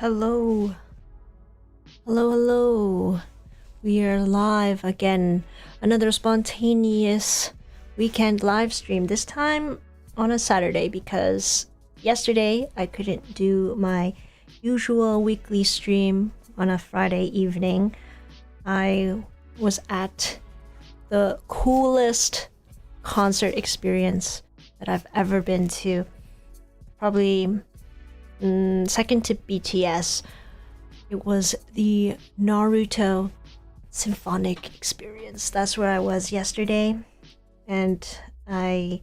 Hello. Hello. We are live again. Another spontaneous weekend live stream. This time on a Saturday because yesterday I couldn't do my usual weekly stream on a Friday evening. I was at the coolest concert experience that I've ever been to. Probably second to BTS. It was the Naruto symphonic experience. That's where I was yesterday, and I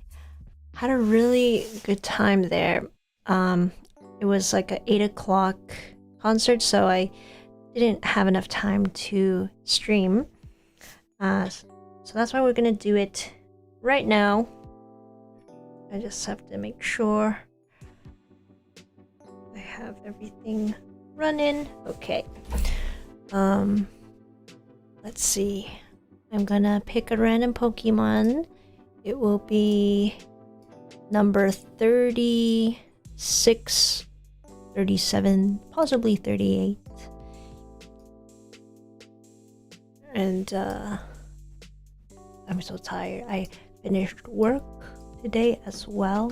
had a really good time there. It was like a 8 o'clock concert, so I didn't have enough time to stream. So that's why we're gonna do it right now. I just have to make sure I have everything running. Okay. Let's see. I'm gonna pick a random Pokemon. It will be number 36, 37, possibly 38. And I'm so tired. I finished work today as well.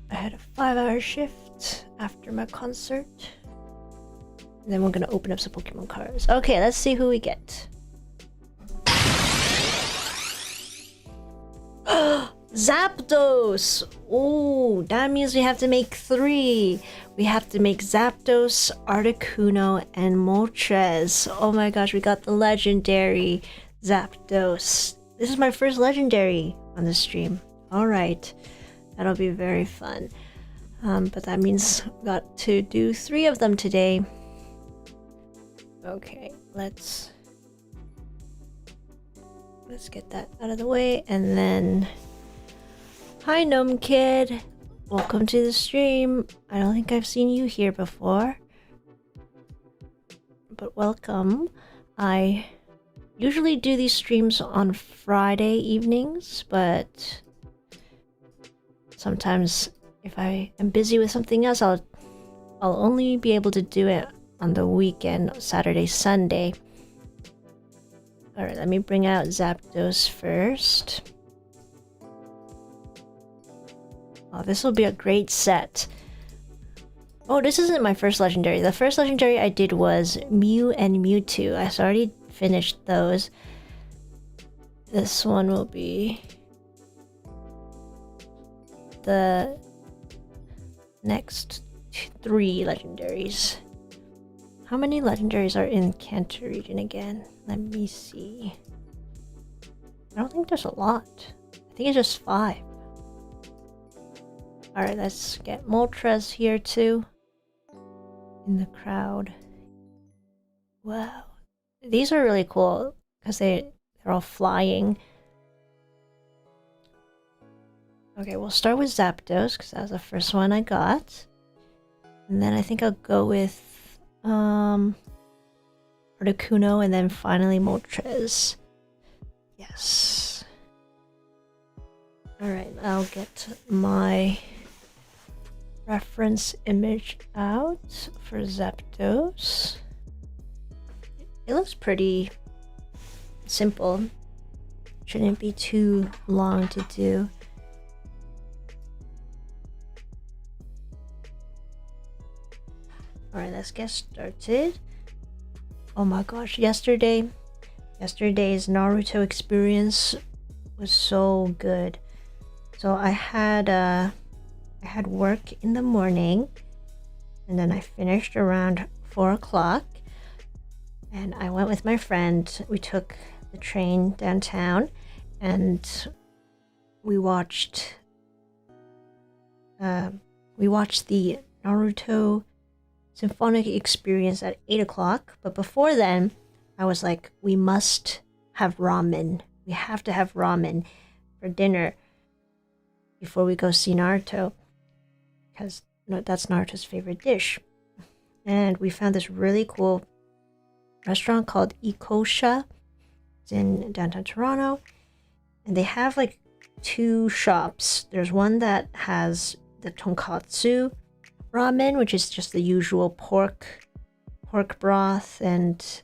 I had a 5-hour shift after my concert. And then we're gonna open up some Pokemon cards. Okay, let's see who we get. Zapdos! Oh, that means we have to make 3. We have to make Zapdos, Articuno, and Moltres. Oh my gosh, we got the legendary Zapdos. This is my first legendary on the stream. Alright. That'll be very fun. But that means we got to do 3 of them today. Okay, let's get that out of the way, and then hi Gnome Kid, welcome to the stream. I don't think I've seen you here before, but welcome. I usually do these streams on Friday evenings, but sometimes if I am busy with something else, I'll only be able to do it on the weekend, Saturday, Sunday. Alright, let me bring out Zapdos first. Oh, this will be a great set. Oh, this isn't my first legendary. The first legendary I did was Mew and Mewtwo. I already finished those. This one will be the next 3 legendaries. How many legendaries are in Kanto region again? Let me see. I don't think there's a lot. I think it's just 5. Alright, let's get Moltres here too. In the crowd. Wow. These are really cool because they're all flying. Okay, we'll start with Zapdos because that was the first one I got. And then I think I'll go with Articuno, and then finally Moltres. Yes. Alright, I'll get my reference image out for Zapdos. It looks pretty simple. Shouldn't be too long to do. Alright, let's get started. Oh my gosh, yesterday's Naruto experience was so good. So I had work in the morning, and then I finished around 4 o'clock, and I went with my friend. We took the train downtown, and we watched the Naruto symphonic experience at 8 o'clock. But before then, I was like, we must have ramen. We have to have ramen for dinner before we go see Naruto, because that's Naruto's favorite dish. And we found this really cool restaurant called Ikosha. It's in downtown Toronto, and they have like 2 shops. There's one that has the tonkatsu ramen, which is just the usual pork broth, and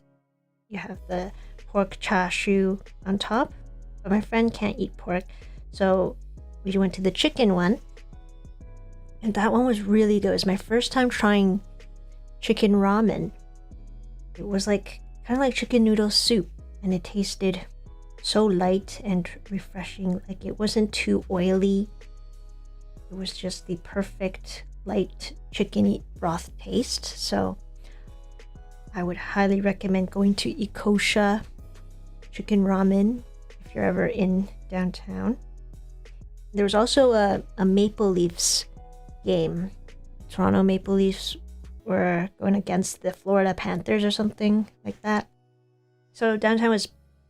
you have the pork chashu on top. But my friend can't eat pork, so we went to the chicken one, and that one was really good. It was my first time trying chicken ramen. It was like kind of like chicken noodle soup, and it tasted so light and refreshing. Like, it wasn't too oily. It was just the perfect light chicken broth taste. So I would highly recommend going to Ikosha Chicken Ramen if you're ever in downtown. There was also a Maple Leafs game. Toronto Maple Leafs were going against the Florida Panthers or something like that. So downtown was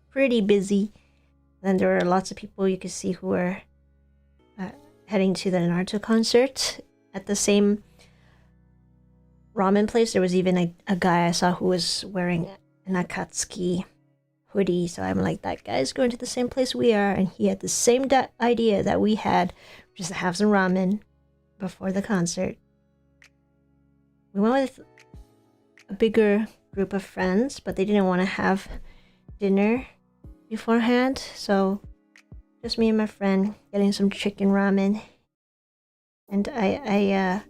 pretty busy. And there were lots of people you could see who were heading to the Naruto concert. At the same ramen place, there was even a guy I saw who was wearing an Akatsuki hoodie. So I'm like, that guy's going to the same place we are, and he had the same idea that we had, just to have some ramen before the concert. We went with a bigger group of friends, but they didn't want to have dinner beforehand, so just me and my friend getting some chicken ramen. And I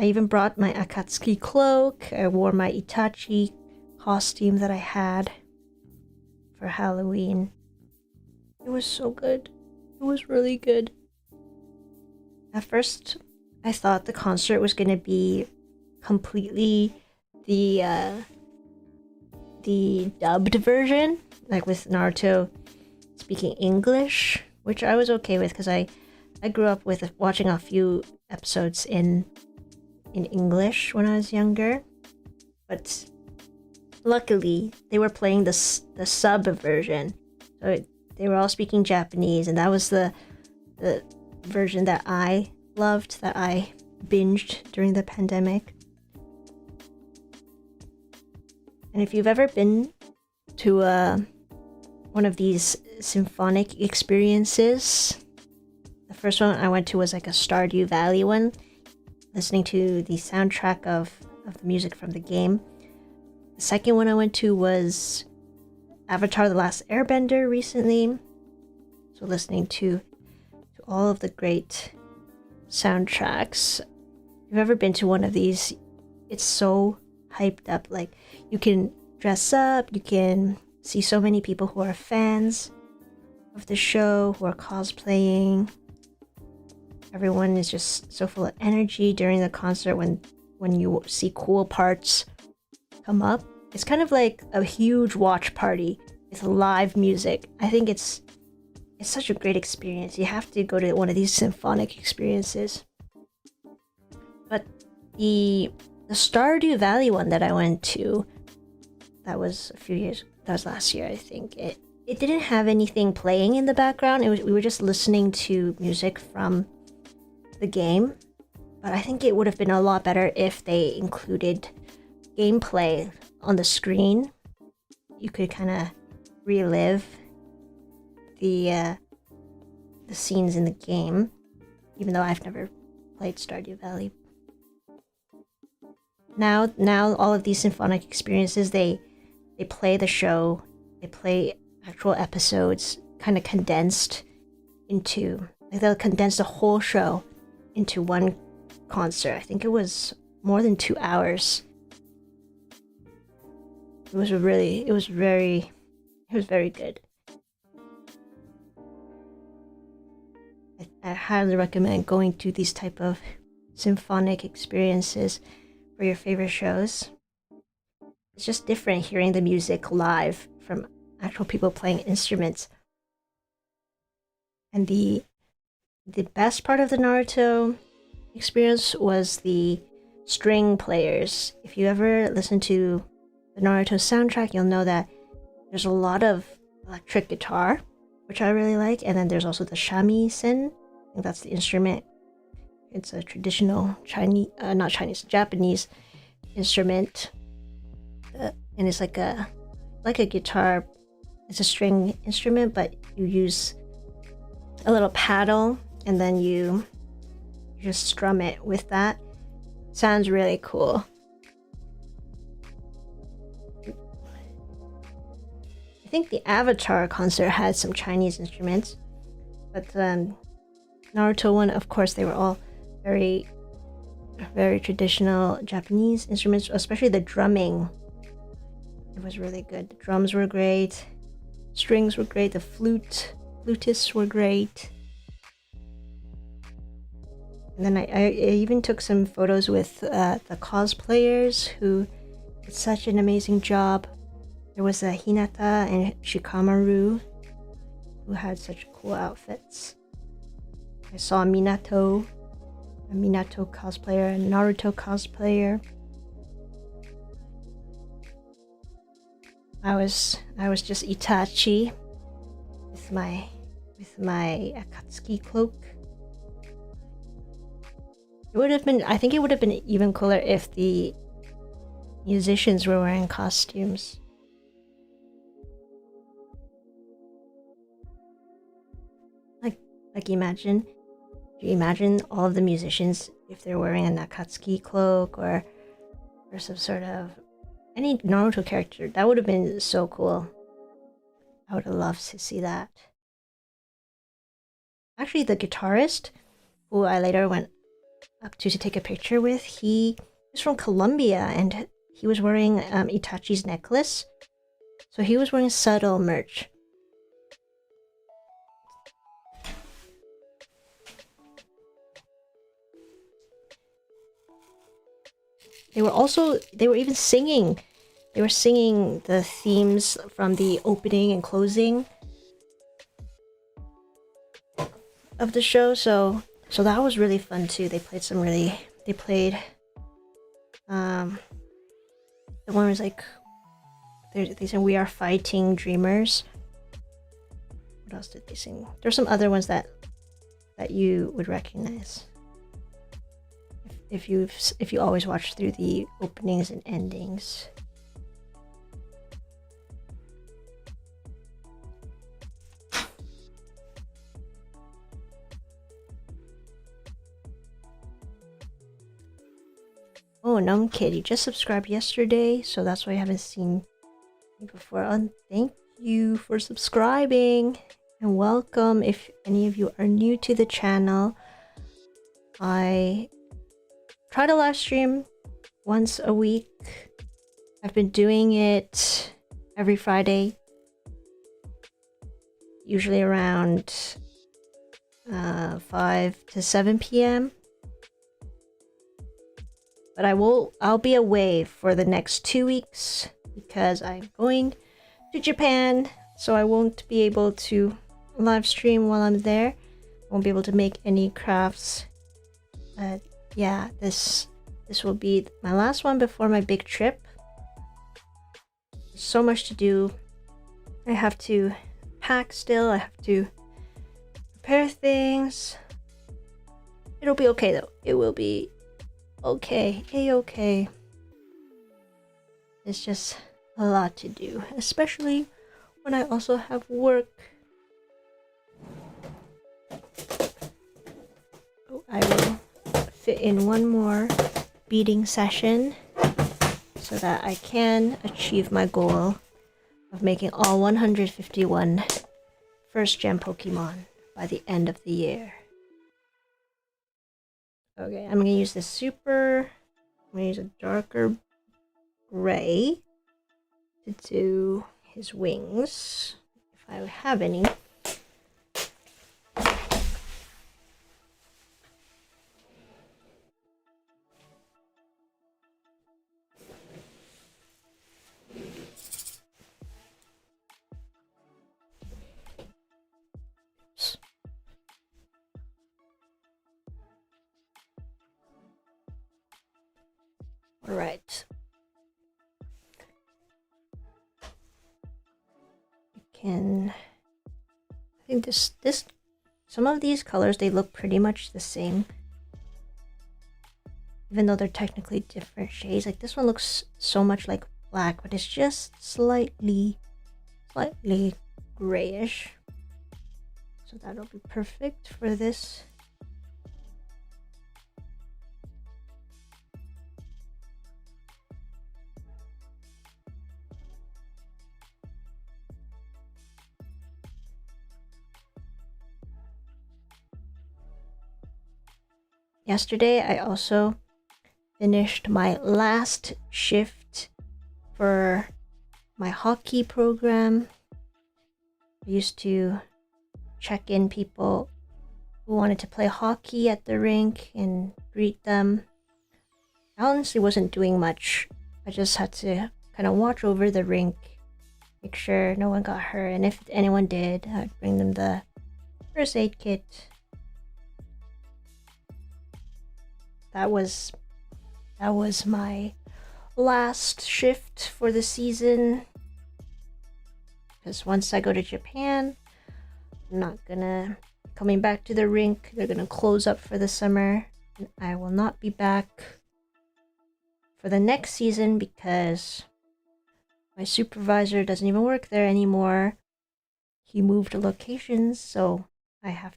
even brought my Akatsuki cloak. I wore my Itachi costume that I had for Halloween. It was so good. It was really good. At first, I thought the concert was gonna be completely the dubbed version, like with Naruto speaking English, which I was okay with because I grew up with watching a few episodes in English when I was younger. But luckily, they were playing the sub version, so they were all speaking Japanese, and that was the version that I loved, that I binged during the pandemic. And if you've ever been to one of these symphonic experiences, the first one I went to was like a Stardew Valley one, listening to the soundtrack of the music from the game. The second one I went to was Avatar: The Last Airbender recently, so listening to all of the great soundtracks. If you've ever been to one of these, it's so hyped up. Like, you can dress up, you can see so many people who are fans of the show, who are cosplaying. Everyone is just so full of energy during the concert when you see cool parts come up. It's kind of like a huge watch party with live music. I think it's such a great experience. You have to go to one of these symphonic experiences. But the Stardew Valley one that I went to, that was last year, I think. It didn't have anything playing in the background. We were just listening to music from the game. But I think it would have been a lot better if they included gameplay on the screen. You could kind of relive the scenes in the game, even though I've never played Stardew Valley. Now all of these symphonic experiences, they play the show, they play actual episodes kind of condensed into, like, they'll condense the whole show into one concert. I think it was more than 2 hours. It was very good. I highly recommend going to these type of symphonic experiences for your favorite shows. It's just different hearing the music live from actual people playing instruments. And the best part of the Naruto experience was the string players. If you ever listen to the Naruto soundtrack, you'll know that there's a lot of electric guitar, which I really like, and then there's also the shamisen. I think that's the instrument. It's a traditional Japanese instrument, and it's like a guitar. It's a string instrument, but you use a little paddle, and then you just strum it with that. Sounds really cool. I think the Avatar concert had some Chinese instruments, but Naruto one, of course, they were all very, very traditional Japanese instruments, especially the drumming. It was really good. The drums were great, strings were great, the flutists were great. And then I even took some photos with the cosplayers who did such an amazing job. There was a Hinata and Shikamaru who had such cool outfits. I saw a Minato cosplayer, a Naruto cosplayer. I was just Itachi with my Akatsuki cloak. It would have been, I think it would have been even cooler if the musicians were wearing costumes. Like imagine all of the musicians if they're wearing a Akatsuki cloak or some sort of any Naruto character. That would have been so cool. I would have loved to see that. Actually, the guitarist, who I later went up to take a picture with, he was from Colombia and he was wearing Itachi's necklace. So he was wearing subtle merch. They were even singing. They were singing the themes from the opening and closing of the show, so that was really fun too. They played the one was like they said "We Are Fighting Dreamers." What else did they sing? There's some other ones that you would recognize if you always watch through the openings and endings. Oh, Numb Kid, you just subscribed yesterday, so that's why I haven't seen you before. And thank you for subscribing and welcome. If any of you are new to the channel, I try to live stream once a week. I've been doing it every Friday, usually around 5 to 7 p.m. But I'll be away for the next 2 weeks because I'm going to Japan, so I won't be able to live stream while I'm there. I won't be able to make any crafts. But yeah, this will be my last one before my big trip. There's so much to do. I have to pack still. I have to prepare things. It'll be okay though. It will be okay. A-okay. It's just a lot to do, especially when I also have work. Oh, I will fit in one more beading session so that I can achieve my goal of making all 151 first gen Pokemon by the end of the year. Okay, I'm gonna use the I'm gonna use a darker gray to do his wings, if I have any. All right. I think some of these colors, they look pretty much the same, even though they're technically different shades. Like this one looks so much like black, but it's just slightly grayish. So that'll be perfect for this. yesterday I also finished my last shift for my hockey program. I used to check in people who wanted to play hockey at the rink and greet them. I honestly wasn't doing much. I just had to kind of watch over the rink, make sure no one got hurt, and if anyone did, I'd bring them the first aid kit. That was my last shift for the season. Because once I go to Japan, I'm not gonna coming back to the rink. They're gonna close up for the summer, and I will not be back for the next season because my supervisor doesn't even work there anymore. He moved locations, so I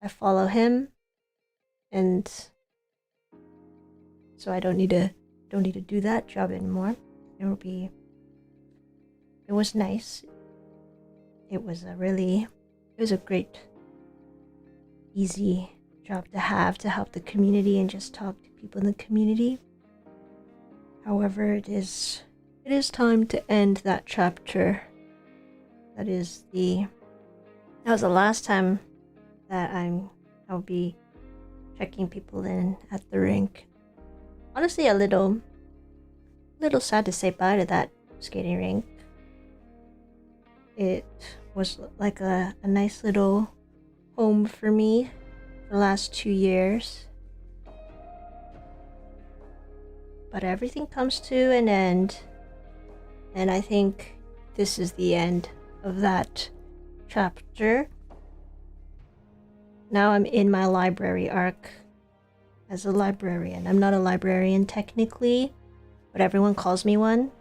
follow him, and so I don't need to do that job anymore. It was nice. It was a great, easy job to have, to help the community and just talk to people in the community. However, it is time to end that chapter. That was the last time that I'll be checking people in at the rink. Honestly, a little sad to say bye to that skating rink. It was like a nice little home for me for the last 2 years. But everything comes to an end, and I think this is the end of that chapter. Now I'm in my library arc as a librarian. I'm not a librarian technically, but everyone calls me one.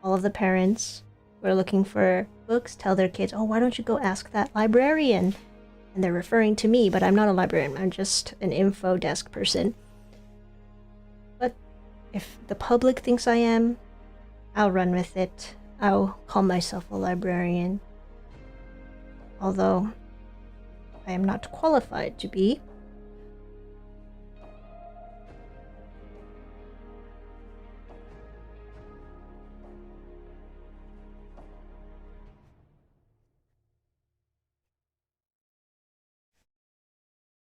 All of the parents who are looking for books tell their kids, "Oh, why don't you go ask that librarian?" And they're referring to me, but I'm not a librarian. I'm just an info desk person. But if the public thinks I am, I'll run with it. I'll call myself a librarian. Although I am not qualified to be.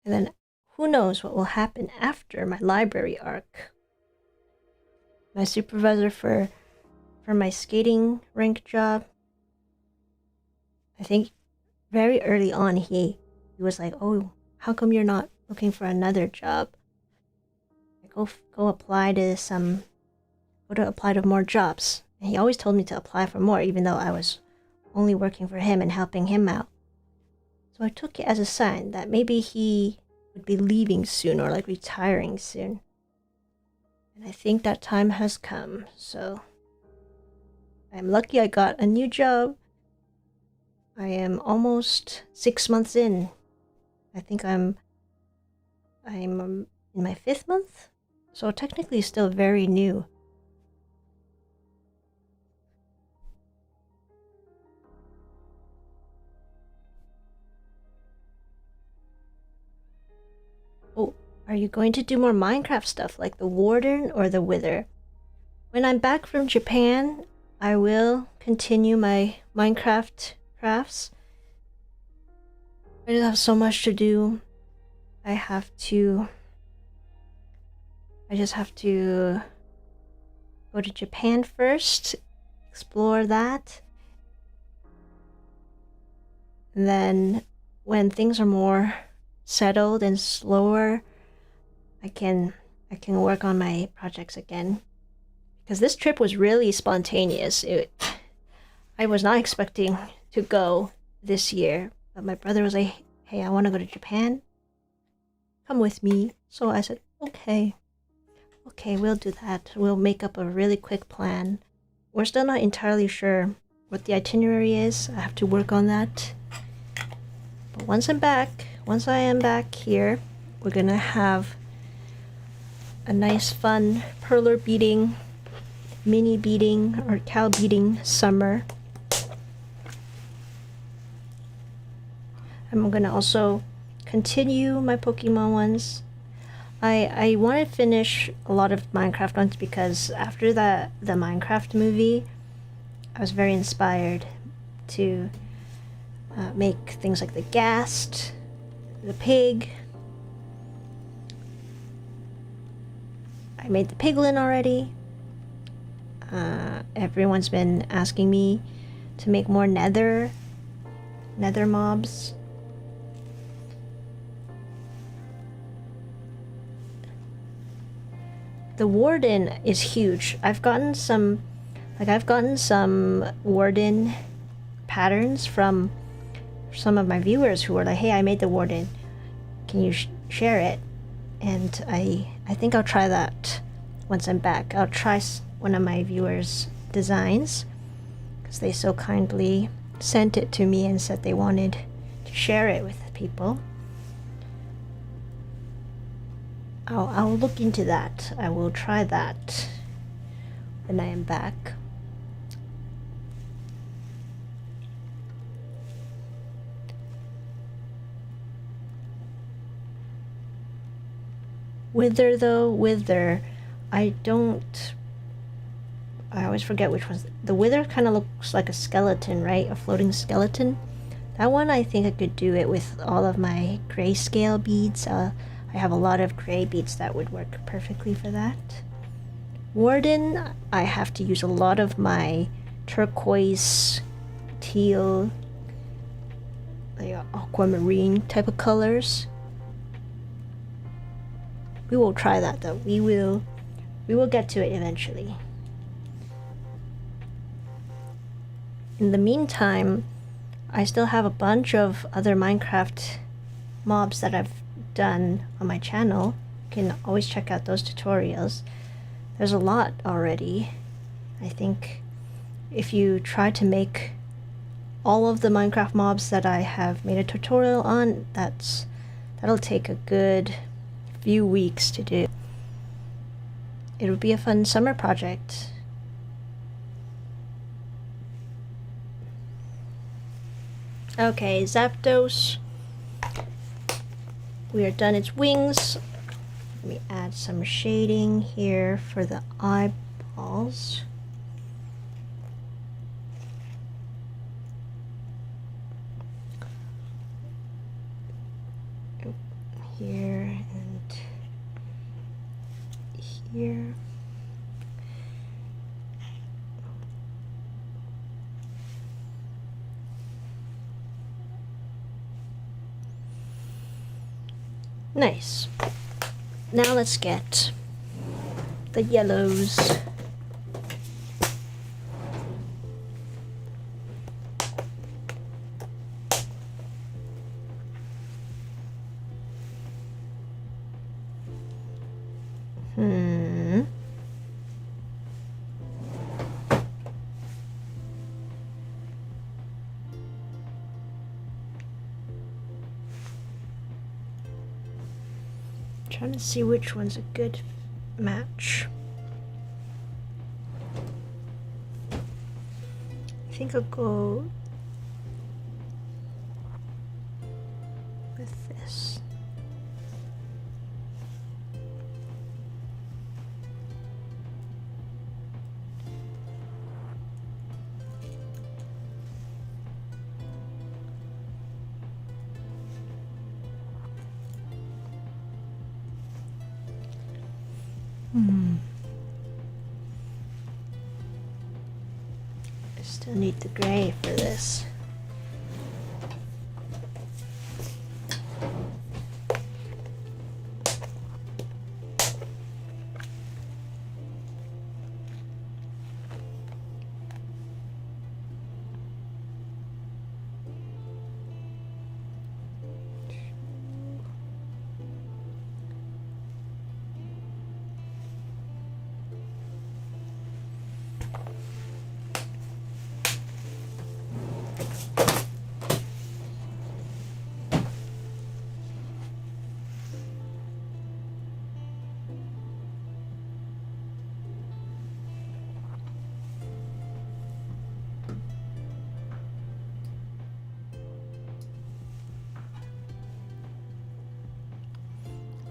And then who knows what will happen after my library arc. My supervisor for my skating rink job, I think very early on he was like, "Oh, how come you're not looking for another job? Go apply to more jobs." And he always told me to apply for more, even though I was only working for him and helping him out. So I took it as a sign that maybe he would be leaving soon, or like retiring soon. And I think that time has come, so I'm lucky I got a new job. I am almost 6 months in. I think I'm in my 5th month, so technically still very new. Oh, are you going to do more Minecraft stuff like the Warden or the Wither? When I'm back from Japan, I will continue my Minecraft crafts. I just have so much to do. I just have to go to Japan first, explore that. And then when things are more settled and slower, I can work on my projects again. Because this trip was really spontaneous. I was not expecting to go this year, but my brother was like, "Hey, I want to go to Japan. Come with me." So I said, okay, we'll do that. We'll make up a really quick plan. We're still not entirely sure what the itinerary is. I have to work on that. But once I am back here, we're gonna have a nice fun perler beading, mini beading, or cow beading summer. I'm gonna also continue my Pokemon ones. I want to finish a lot of Minecraft ones because after the Minecraft movie, I was very inspired to make things like the Ghast, the pig. I made the piglin already. Everyone's been asking me to make more nether mobs. The warden is huge. I've gotten some warden patterns from some of my viewers who were like, hey, I made the warden, can you share it? And I think I'll try that once I'm back. I'll try one of my viewers' designs because they so kindly sent it to me and said they wanted to share it with people. I'll look into that. I will try that when I am back. Wither though, Wither, I always forget which one's. The Wither kind of looks like a skeleton, right? A floating skeleton. That one, I think I could do it with all of my grayscale beads. I have a lot of gray beads that would work perfectly for that. Warden, I have to use a lot of my turquoise, teal, like aquamarine type of colors. We will try that though. We will get to it eventually. In the meantime, I still have a bunch of other Minecraft mobs that I've done on my channel. You can always check out those tutorials. There's a lot already. I think if you try to make all of the Minecraft mobs that I have made a tutorial on, that'll take a good few weeks to do. It would be a fun summer project. Okay, Zapdos. We are done its wings. Let me add some shading here for the eyeballs. Here and here. Nice. Now let's get the yellows. Trying to see which one's a good match. I think I'll go with this. I still need the gray for this.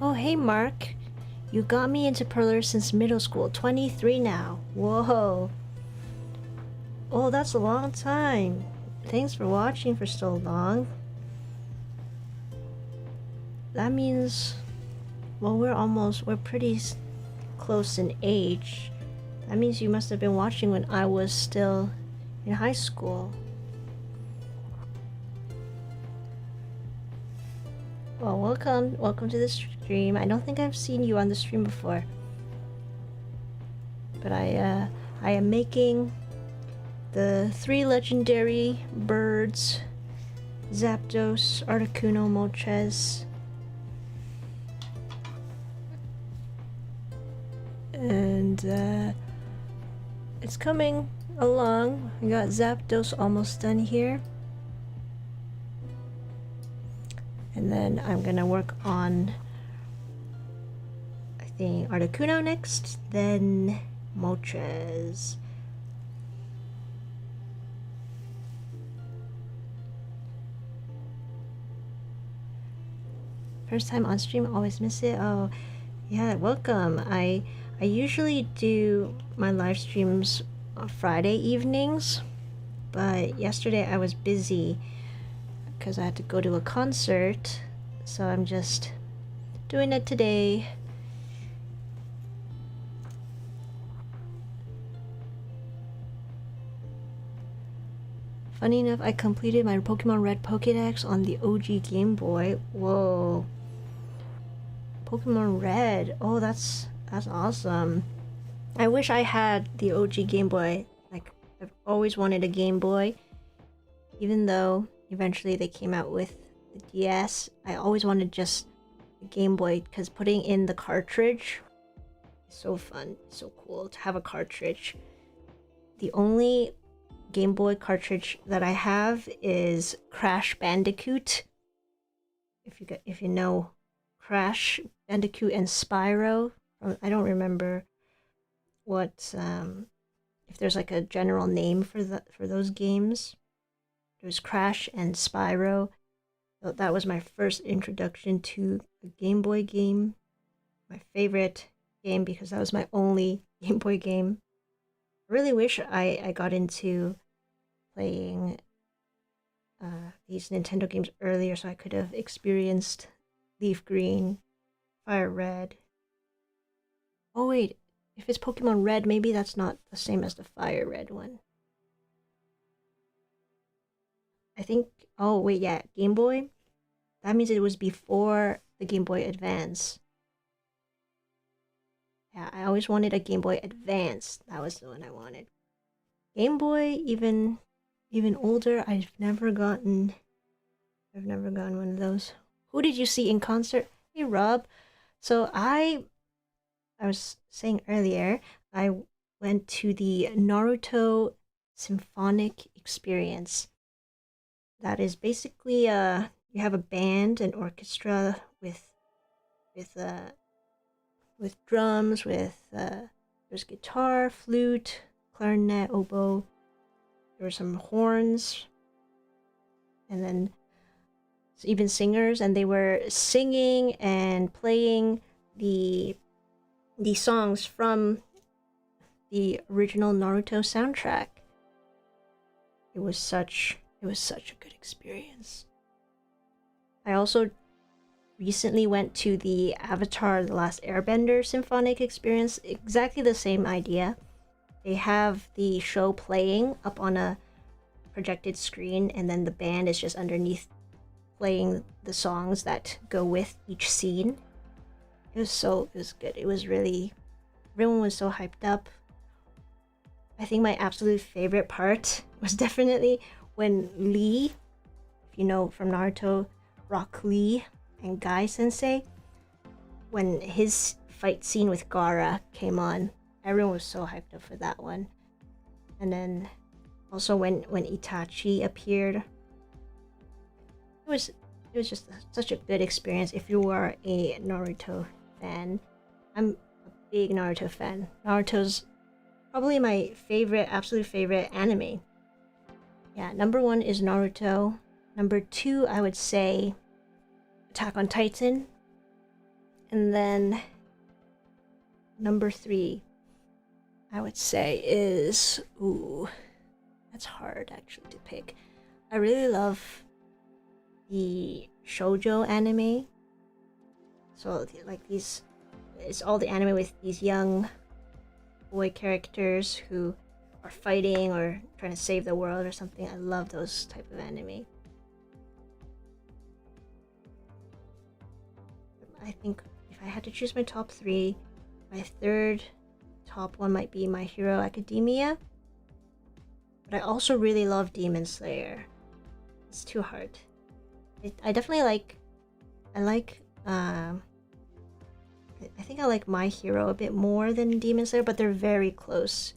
Oh, hey, Mark. You got me into Perler since middle school. 23 now. Whoa. Oh, that's a long time. Thanks for watching for so long. That means... Well, we're pretty close in age. That means you must have been watching when I was still in high school. Well, welcome to the stream. I don't think I've seen you on the stream before. But I am making the 3 legendary birds, Zapdos, Articuno, Moltres. And it's coming along. We got Zapdos almost done here. And then I'm gonna work on, I think, Articuno next, then Moltres. First time on stream, always miss it. Oh, yeah, welcome. I usually do my live streams on Friday evenings, but yesterday I was busy because I had to go to a concert, so I'm just doing it today. Funny enough, I completed my Pokemon Red Pokédex on the OG Game Boy. Whoa. Pokemon Red. Oh, that's awesome. I wish I had the OG Game Boy. Like, I've always wanted a Game Boy. Even though eventually they came out with the DS, I always wanted just a Game Boy because putting in the cartridge is so fun. It's so cool to have a cartridge. The only Game Boy cartridge that I have is Crash Bandicoot. If you know Crash Bandicoot and Spyro. I don't remember what if there's like a general name for those games. There's Crash and Spyro. So that was my first introduction to a Game Boy game. My favorite game because that was my only Game Boy game. I really wish I got into playing these Nintendo games earlier so I could have experienced Leaf Green, Fire Red. Oh wait, if it's Pokemon Red, maybe that's not the same as the Fire Red one. I think, oh wait, yeah, Game Boy? That means it was before the Game Boy Advance. Yeah, I always wanted a Game Boy Advance. That was the one I wanted. Game Boy, even older, I've never gotten one of those. Who did you see in concert? Hey Rob. So I was saying earlier, I went to the Naruto Symphonic Experience. That is basically you have a band, an orchestra with drums, there's guitar, flute, clarinet, oboe. There were some horns, and then even singers, and they were singing and playing the songs from the original Naruto soundtrack. It was such a good experience. I also recently went to the Avatar: The Last Airbender Symphonic Experience. Exactly the same idea. They have the show playing up on a projected screen, and then the band is just underneath playing the songs that go with each scene. It was good. It was really, everyone was so hyped up. I think my absolute favorite part was definitely when Lee, if you know from Naruto, Rock Lee and Guy Sensei, when his fight scene with Gaara came on, everyone was so hyped up for that one. And then also when Itachi appeared, it was just such a good experience if you are a Naruto fan. I'm a big Naruto fan. Naruto's probably my absolute favorite anime. Yeah, number 1 is Naruto. Number 2, I would say Attack on Titan. And then number 3, I would say is... Ooh, that's hard actually to pick. I really love the shoujo anime. So like these... It's all the anime with these young boy characters who are fighting or trying to save the world or something. I love those type of anime. I think if I had to choose my top 3, my third top one might be My Hero Academia. But I also really love Demon Slayer. It's too hard. I definitely like... I think I like My Hero a bit more than Demon Slayer, but they're very close.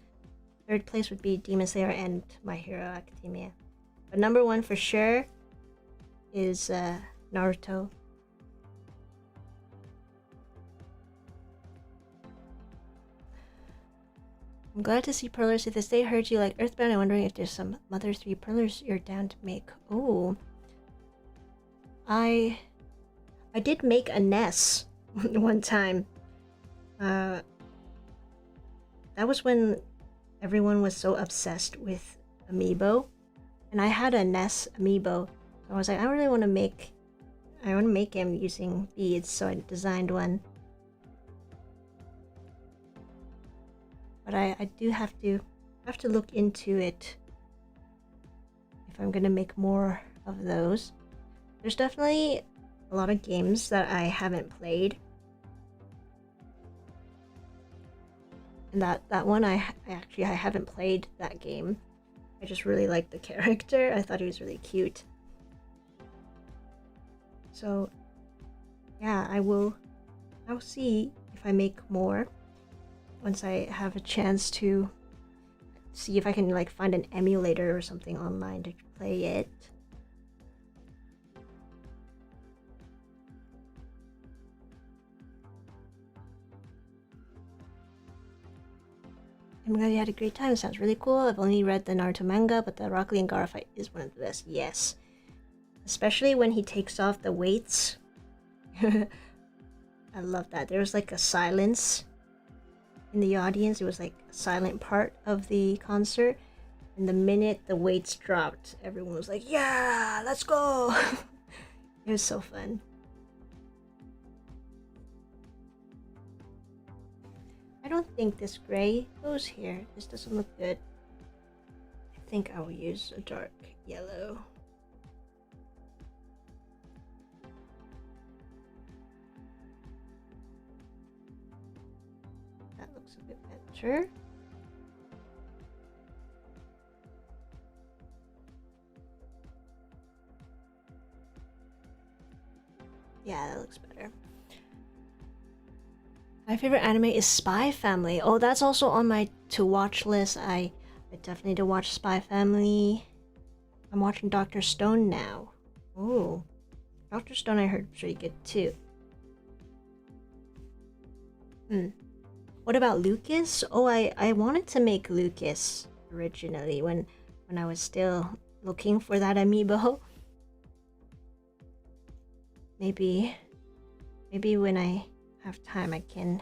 Third place would be Demon Slayer and My Hero Academia. But number 1 for sure is Naruto. I'm glad to see Perler say this. They heard you like Earthbound. I'm wondering if there's some Mother 3 Perlers you're down to make. Oh. I did make a Ness one time. That was when everyone was so obsessed with Amiibo. And I had a Ness Amiibo. So I was like, I really want to make him using beads, so I designed one. But I do have to look into it if I'm gonna make more of those. There's definitely a lot of games that I haven't played. And that one I haven't played that game. I just really liked the character. I thought he was really cute. So yeah, I'll see if I make more once I have a chance to see if I can like find an emulator or something online to play it. I'm glad you had a great time. It sounds really cool. I've only read the Naruto manga, but the Rock Lee and Gaara fight is one of the best. Yes. Especially when he takes off the weights. I love that. There was like a silence in the audience. It was like a silent part of the concert. And the minute the weights dropped, everyone was like, yeah, let's go. It was so fun. I don't think this gray goes here. This doesn't look good. I think I will use a dark yellow. That looks a bit better. Yeah, that looks better. My favorite anime is Spy Family. Oh, that's also on my to-watch list. I definitely need to watch Spy Family. I'm watching Dr. Stone now. Oh, Dr. Stone I heard was pretty good too. What about Lucas? Oh, I wanted to make Lucas originally when I was still looking for that amiibo. Maybe when I have time I can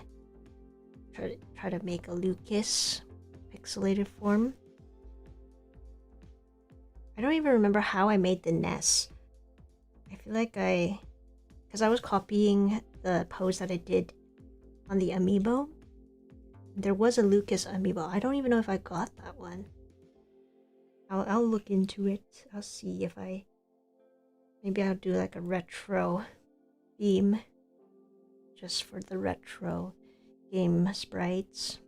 try to make a Lucas pixelated form. I don't even remember how I made the Ness. I feel like because I was copying the pose that I did on the amiibo. There was a Lucas amiibo. I don't even know if I got that one. I'll look into it. I'll see if maybe I'll do like a retro theme just for the retro game sprites.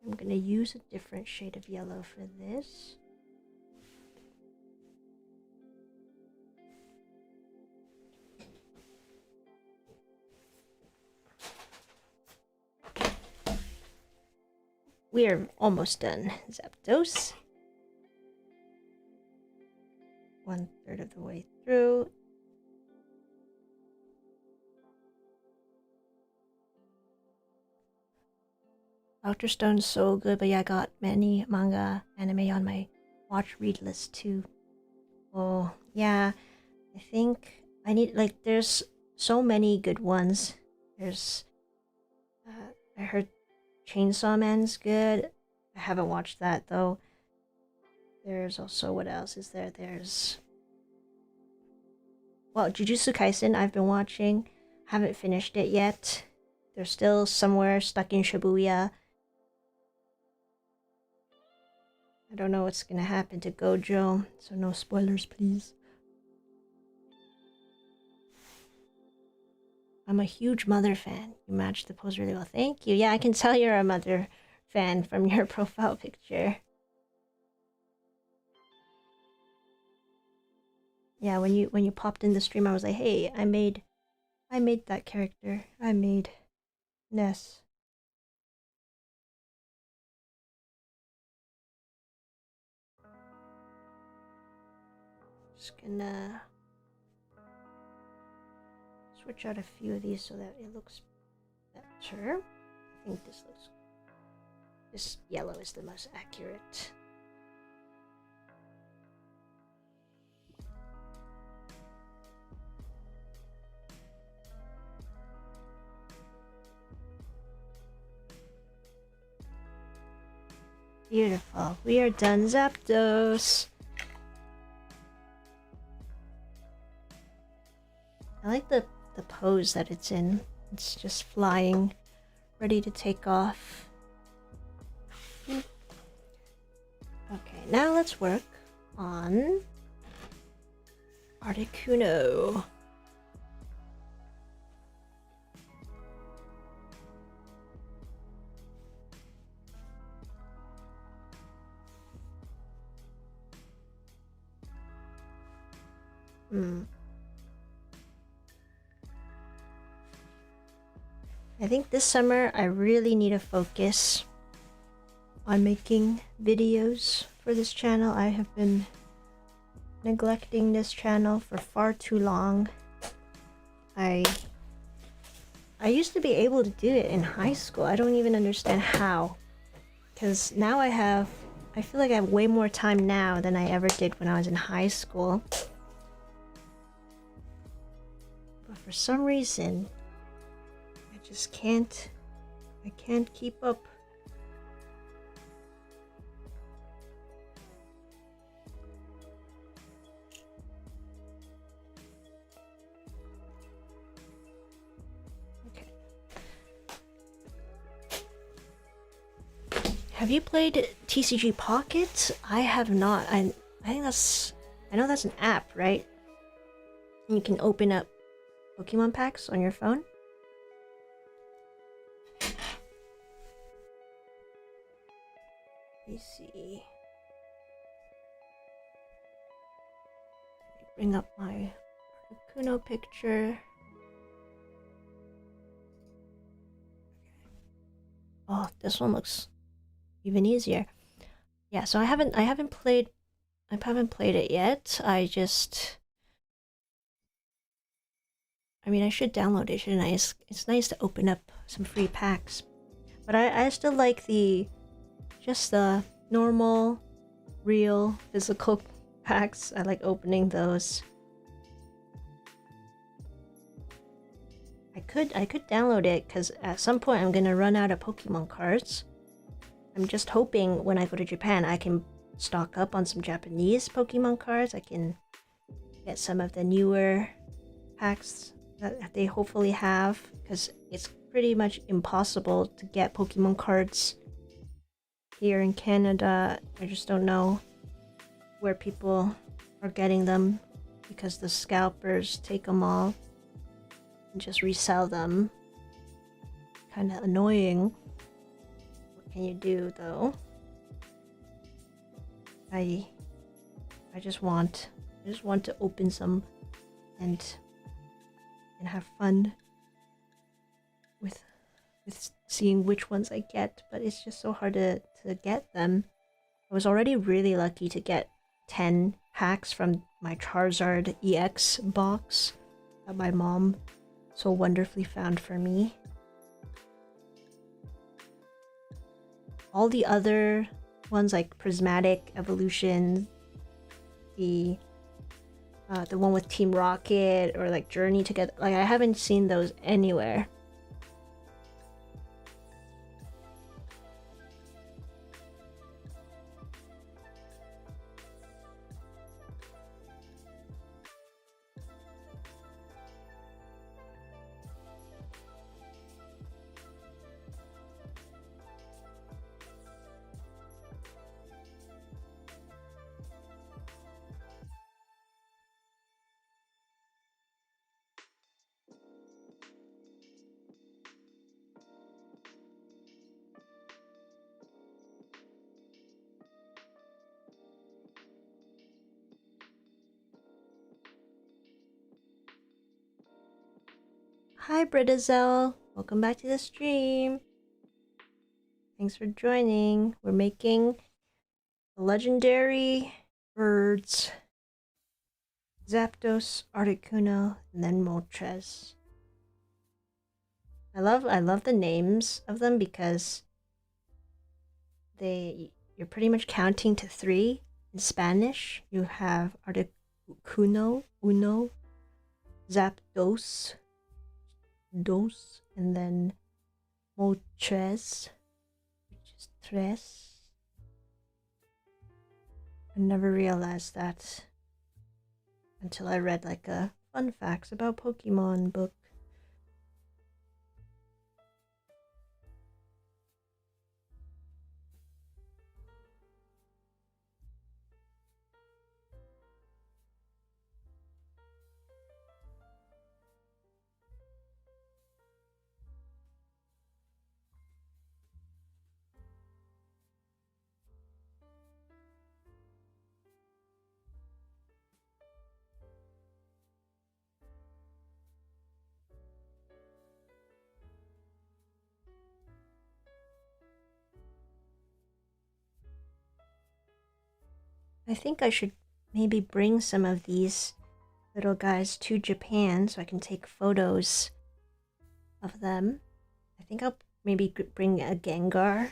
I'm gonna use a different shade of yellow for this. We are almost done. Zapdos. 1/3 of the way through. Doctor Stone's so good, but yeah, I got many manga anime on my watch read list too. Oh, yeah. I think I need, like, there's so many good ones. There's, I heard Chainsaw Man's good. I haven't watched that though. There's also, what else is there? There's, well, Jujutsu Kaisen I've been watching. Haven't finished it yet. They're still somewhere stuck in Shibuya. I don't know what's gonna happen to Gojo, so no spoilers, please. I'm a huge Mother fan. You match the pose really well. Thank you. Yeah, I can tell you're a Mother fan from your profile picture. Yeah, when you popped in the stream, I was like, hey, I made that character. I made Ness. Just gonna switch out a few of these so that it looks better. I think this yellow is the most accurate. Beautiful. We are done, Zapdos. I like the pose that it's in. It's just flying, ready to take off. Okay, now let's work on Articuno. I think this summer I really need to focus on making videos for this channel. I have been neglecting this channel for far too long. I used to be able to do it in high school. I don't even understand how. Because now I feel like I have way more time now than I ever did when I was in high school. But for some reason, I can't keep up. Okay. Have you played TCG Pocket? I have not. I know that's an app, right? And you can open up Pokemon packs on your phone. Let me see. Bring up my Articuno picture. Oh, this one looks even easier. Yeah, so I haven't played it yet. I mean, I should download it, shouldn't I? It's nice to open up some free packs. But I still like just the normal, real, physical packs. I like opening those. I could download it, because at some point I'm gonna run out of Pokemon cards. I'm just hoping when I go to Japan I can stock up on some Japanese Pokemon cards. I can get some of the newer packs that they hopefully have, because it's pretty much impossible to get Pokemon cards here in Canada. I just don't know where people are getting them, because the scalpers take them all and just resell them. Kind of annoying. What can you do though? I just want to open some and have fun with seeing which ones I get, but it's just so hard to get them. I was already really lucky to get 10 packs from my Charizard EX box that my mom so wonderfully found for me. all the other ones like Prismatic Evolution, the one with Team Rocket, or like Journey Together, like I haven't seen those anywhere. Hi Brittazel, welcome back to the stream. Thanks for joining. We're making legendary birds. Zapdos, Articuno, and then Moltres. I love the names of them because you're pretty much counting to 3. In Spanish, you have Articuno, uno, Zapdos, dos, and then Moltres, which is tres. I never realized that until I read like a fun facts about Pokemon book. I think I should maybe bring some of these little guys to Japan so I can take photos of them. I think I'll maybe bring a Gengar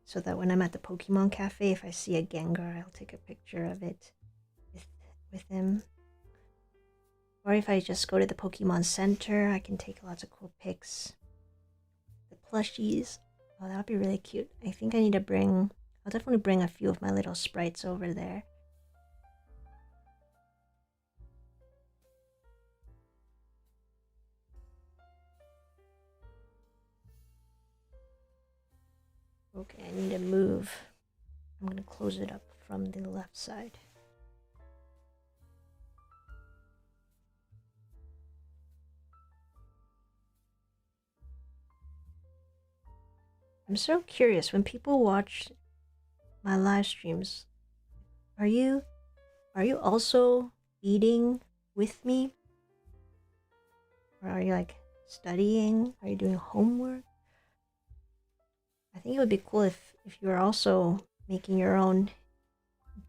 so that when I'm at the Pokemon Cafe, if I see a Gengar, I'll take a picture of it with him. Or if I just go to the Pokemon Center, I can take lots of cool pics. The plushies. Oh, that would be really cute. I think I need to bring... I'll definitely bring a few of my little sprites over there. Okay, I need to move. I'm gonna close it up from the left side. I'm so curious, when people watch my live streams, are you also eating with me? Or are you like studying? Are you doing homework? I think it would be cool if you're also making your own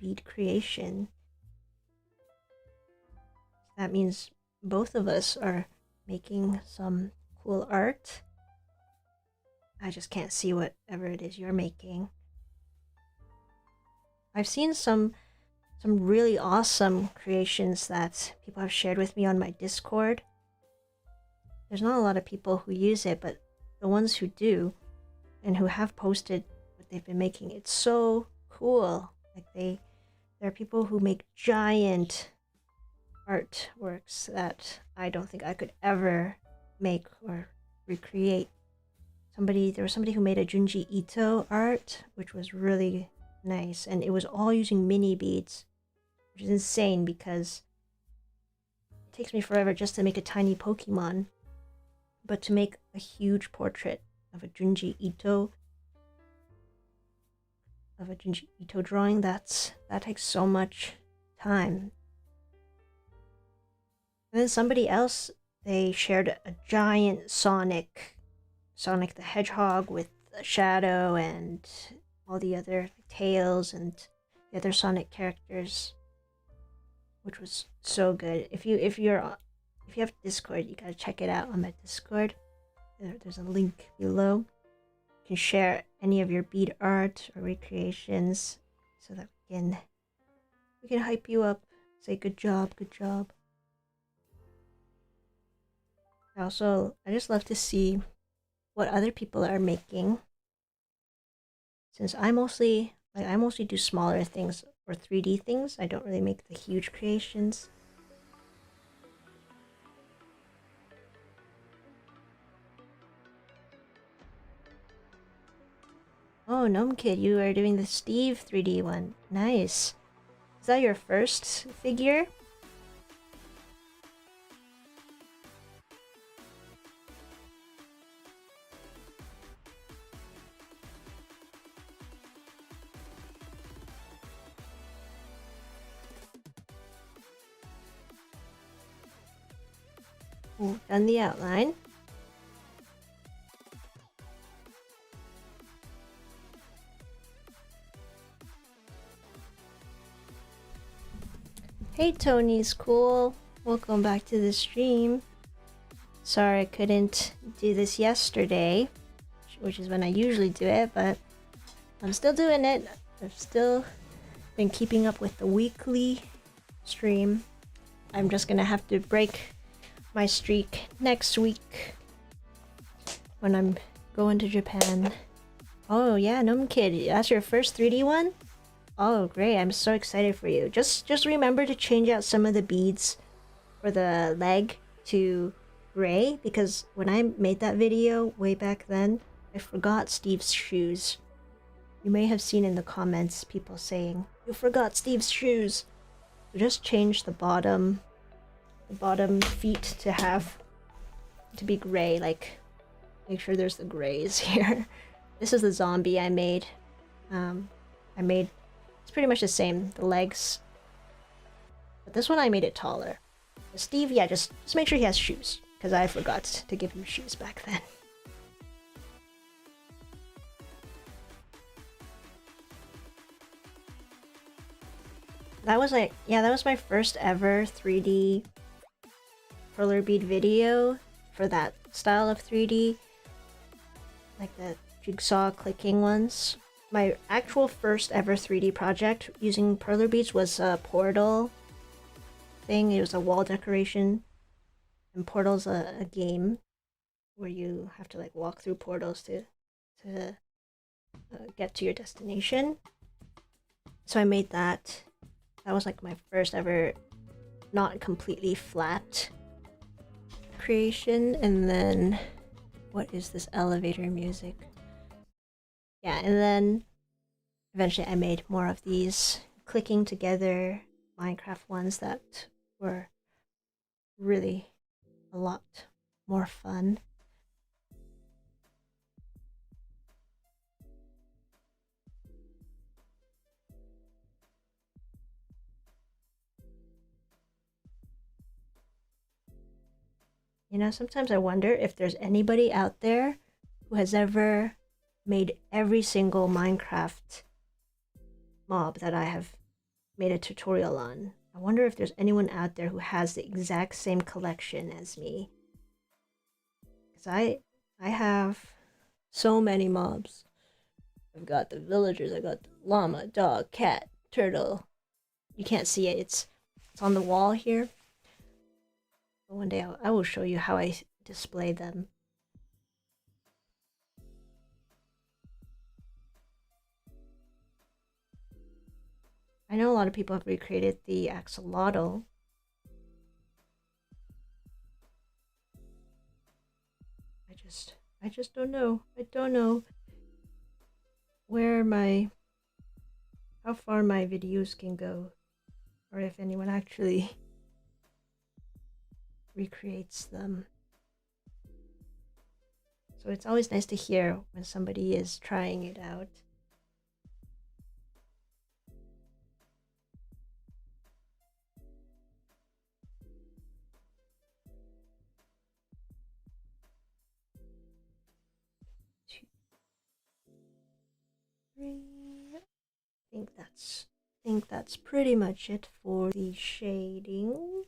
bead creation. That means both of us are making some cool art. I just can't see whatever it is you're making. I've seen some really awesome creations that people have shared with me on my Discord. There's not a lot of people who use it, but the ones who do and who have posted what they've been making, it's so cool. Like there are people who make giant artworks that I don't think I could ever make or recreate. There was somebody who made a Junji Ito art, which was really nice, and it was all using mini beads, which is insane because it takes me forever just to make a tiny Pokemon, but to make a huge portrait of a Junji Ito drawing, that takes so much time. And then somebody else, they shared a giant Sonic the Hedgehog with a shadow and all the other Tails and the other Sonic characters, which was so good. If you have Discord, you gotta check it out on my Discord. There's a link below. You can share any of your bead art or recreations so that we can hype you up, say good job, good job. I just love to see what other people are making. Since I mostly do smaller things or 3D things, I don't really make the huge creations. Oh, Gnome Kid, you are doing the Steve 3D one. Nice. Is that your first figure? Ooh, done the outline. Hey Tony's cool. Welcome back to the stream. Sorry I couldn't do this yesterday, which is when I usually do it, but I'm still doing it. I've still been keeping up with the weekly stream. I'm just gonna have to break my streak next week when I'm going to Japan. Oh yeah, Gnome Kid, that's your first 3D one? Oh great, I'm so excited for you. Just remember to change out some of the beads for the leg to gray, because when I made that video way back then, I forgot Steve's shoes. You may have seen in the comments people saying, "You forgot Steve's shoes." So just change the bottom feet to be gray, like make sure there's the grays here. This is the zombie I made. It's pretty much the same, the legs. But this one I made it taller. But Steve, yeah, just make sure he has shoes, because I forgot to give him shoes back then. That was my first ever 3D Perler bead video for that style of 3D. Like the jigsaw clicking ones. My actual first ever 3D project using Perler beads was a portal thing. It was a wall decoration. And Portal's a game where you have to like walk through portals to get to your destination. So I made that. That was like my first ever not completely flat creation. And then what is this elevator music? Yeah, and then eventually I made more of these clicking together Minecraft ones that were really a lot more fun. You know, sometimes I wonder if there's anybody out there who has ever made every single Minecraft mob that I have made a tutorial on. I wonder if there's anyone out there who has the exact same collection as me. Because I have so many mobs. I've got the villagers, I got the llama, dog, cat, turtle. You can't see it, it's on the wall here. But one day I will show you how I display them. I know a lot of people have recreated the axolotl. I just don't know. I don't know how far my videos can go, or if anyone actually recreates them. So it's always nice to hear when somebody is trying it out. I think that's pretty much it for the shading.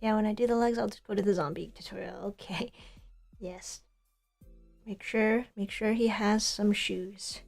Yeah, when I do the legs, I'll just go to the zombie tutorial. Okay. Yes. Make sure he has some shoes.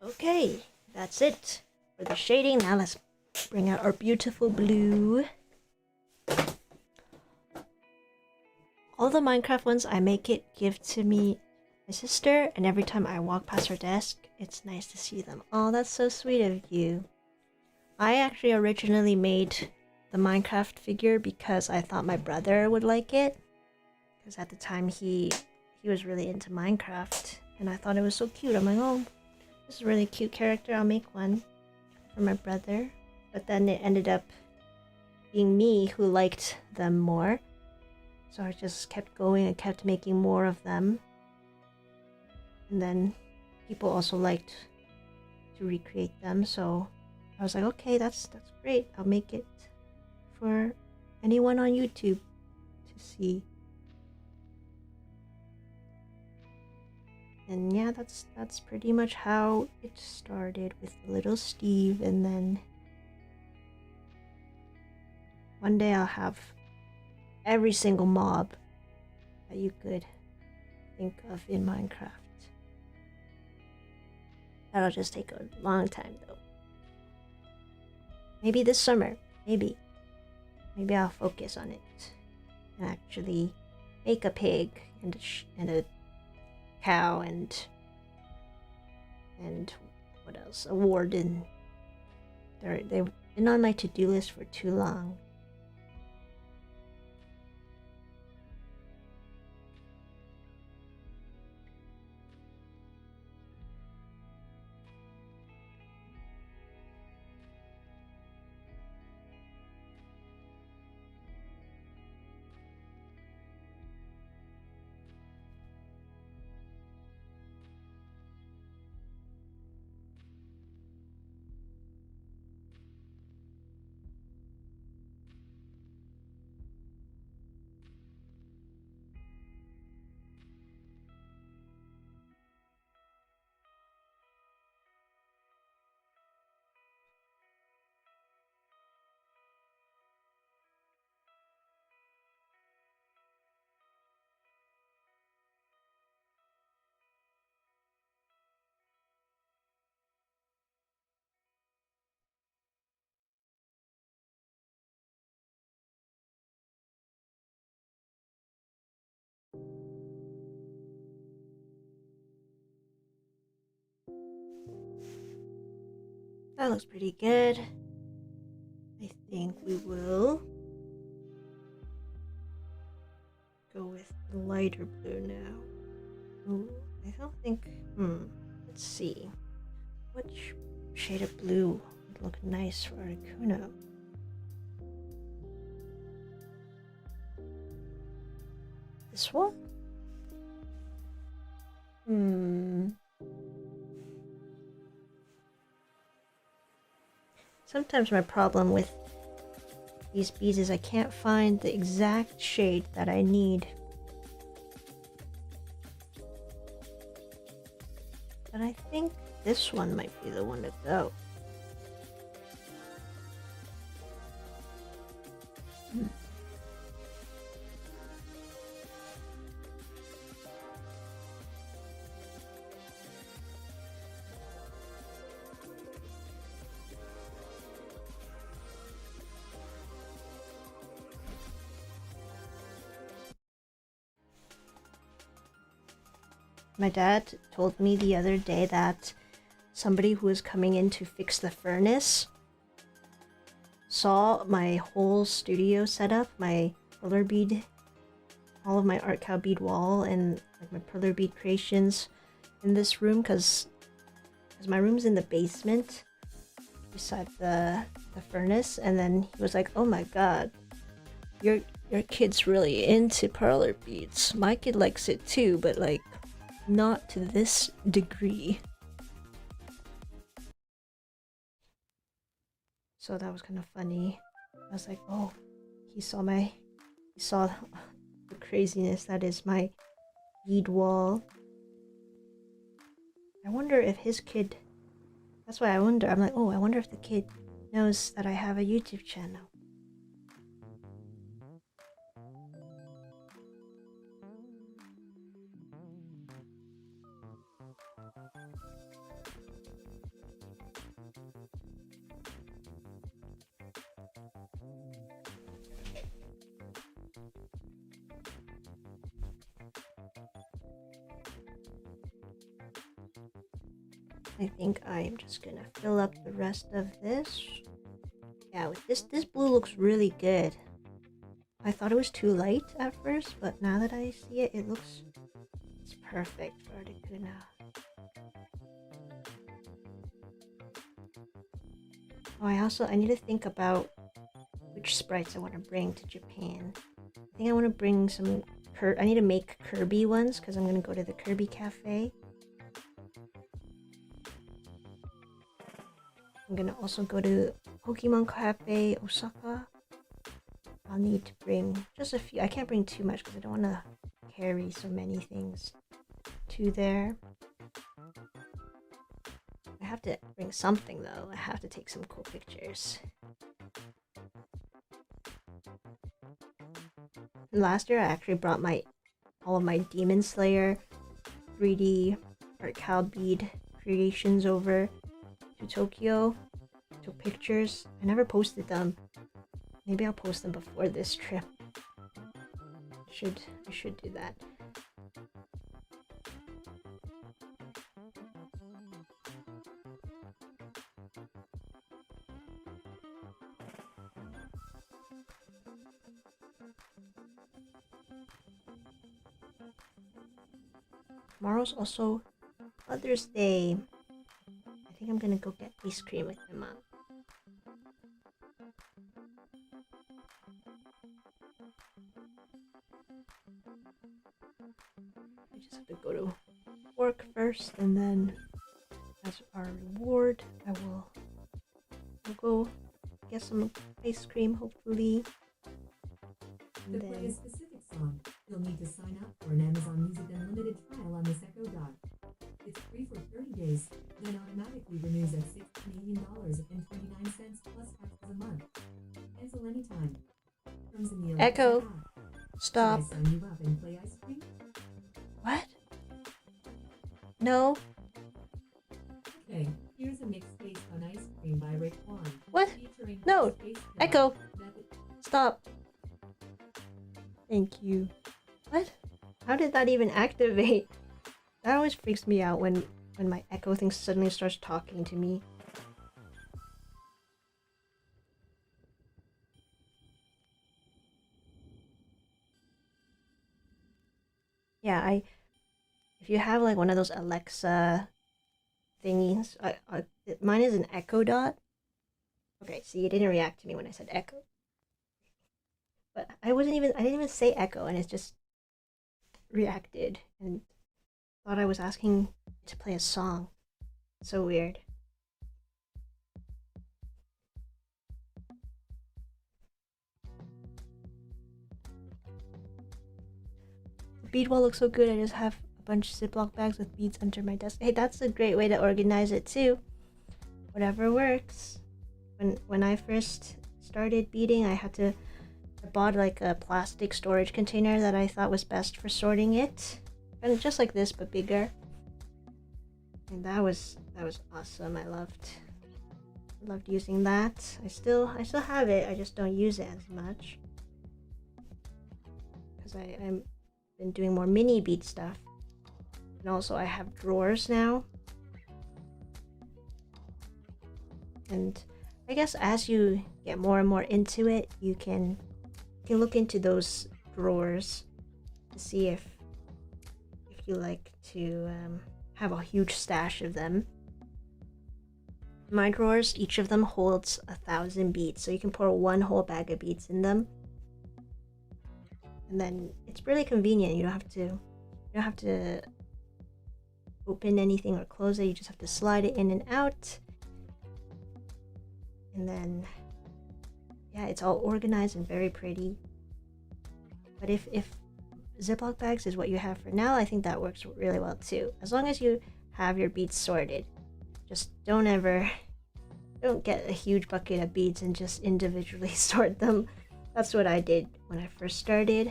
Okay, that's it for the shading. Now let's bring out our beautiful blue. All the Minecraft ones, I make it give to me, my sister, and every time I walk past her desk, it's nice to see them. Oh, that's so sweet of you. I actually originally made the Minecraft figure because I thought my brother would like it. Because at the time he was really into Minecraft, and I thought it was so cute. I'm like, oh, this is a really cute character. I'll make one for my brother. But then it ended up being me who liked them more. So I just kept going and kept making more of them. And then people also liked to recreate them, so I was like, okay, that's great. I'll make it for anyone on YouTube to see. And yeah, that's pretty much how it started with little Steve, and then one day I'll have every single mob that you could think of in Minecraft. That'll just take a long time though. Maybe this summer, maybe I'll focus on it and actually make a pig and a cow and what else? A warden. They've been on my to-do list for too long. That looks pretty good. I think we will go with the lighter blue now. Ooh, I don't think... let's see. Which shade of blue would look nice for Articuno? This one? Sometimes my problem with these beads is I can't find the exact shade that I need. But I think this one might be the one to go. My dad told me the other day that somebody who was coming in to fix the furnace saw my whole studio setup, my Perler bead, all of my artkal bead wall, and like my Perler bead creations in this room, because because my room's in the basement beside the furnace, and then he was like, "Oh my god, your kid's really into Perler beads. My kid likes it too, but like not to this degree." So that was kind of funny. I was like, "Oh, he saw the craziness that is my bead wall." I wonder if his kid... That's why I wonder. I'm like, oh, I wonder if the kid knows that I have a YouTube channel. I think I'm just gonna fill up the rest of this. Yeah, with this blue looks really good. I thought it was too light at first, but now that I see it, it's perfect for Articuno. Oh, I need to think about which sprites I want to bring to Japan. I think I want to bring some I need to make Kirby ones because I'm gonna go to the Kirby Cafe. I'm gonna also go to Pokemon Cafe Osaka. I'll need to bring just a few. I can't bring too much because I don't want to carry so many things to there. I have to bring something though. I have to take some cool pictures. Last year I actually brought all of my Demon Slayer 3D artkal bead creations over to Tokyo. Took pictures. I never posted them. Maybe I'll post them before this trip. I should do that. Tomorrow's also Mother's Day. I think I'm gonna go get ice cream with my mom. I just have to go to work first, and then as our reward, I'll go get some ice cream, hopefully. To play a specific song, you'll need to sign up for an Amazon Music Unlimited trial on this Echo Dot. It's free for 30 days, then automatically renews at $6 Canadian and 29 cents plus taxes a month. Cancel anytime. Comes in the Echo, stop. Should I sign you up and play ice cream? What? No. Okay, here's a mix based on Ice Cream by Rick Wan. What? No. Echo, stop. Thank you. What? How did that even activate? That always freaks me out when my Echo thing suddenly starts talking to me. Yeah, if you have like one of those Alexa thingies, mine is an Echo Dot. Okay, see, it didn't react to me when I said Echo. But I didn't even say Echo, and it just reacted and thought I was asking to play a song. So weird. The bead wall looks so good. I just have a bunch of Ziploc bags with beads under my desk. Hey, that's a great way to organize it too. Whatever works. When I first started beading, I bought like a plastic storage container that I thought was best for sorting it. And just like this, but bigger. And that was awesome. I loved using that. I still have it. I just don't use it as much because I'm been doing more mini bead stuff. And also I have drawers now. And I guess as you get more and more into it, you can look into those drawers to see if you like to have a huge stash of them. My drawers, each of them holds 1,000 beads, so you can pour one whole bag of beads in them. And then it's really convenient. You don't have to open anything or close it. You just have to slide it in and out. And then yeah, it's all organized and very pretty. But if Ziploc bags is what you have for now, I think that works really well too. As long as you have your beads sorted. Just don't get a huge bucket of beads and just individually sort them. That's what I did when I first started,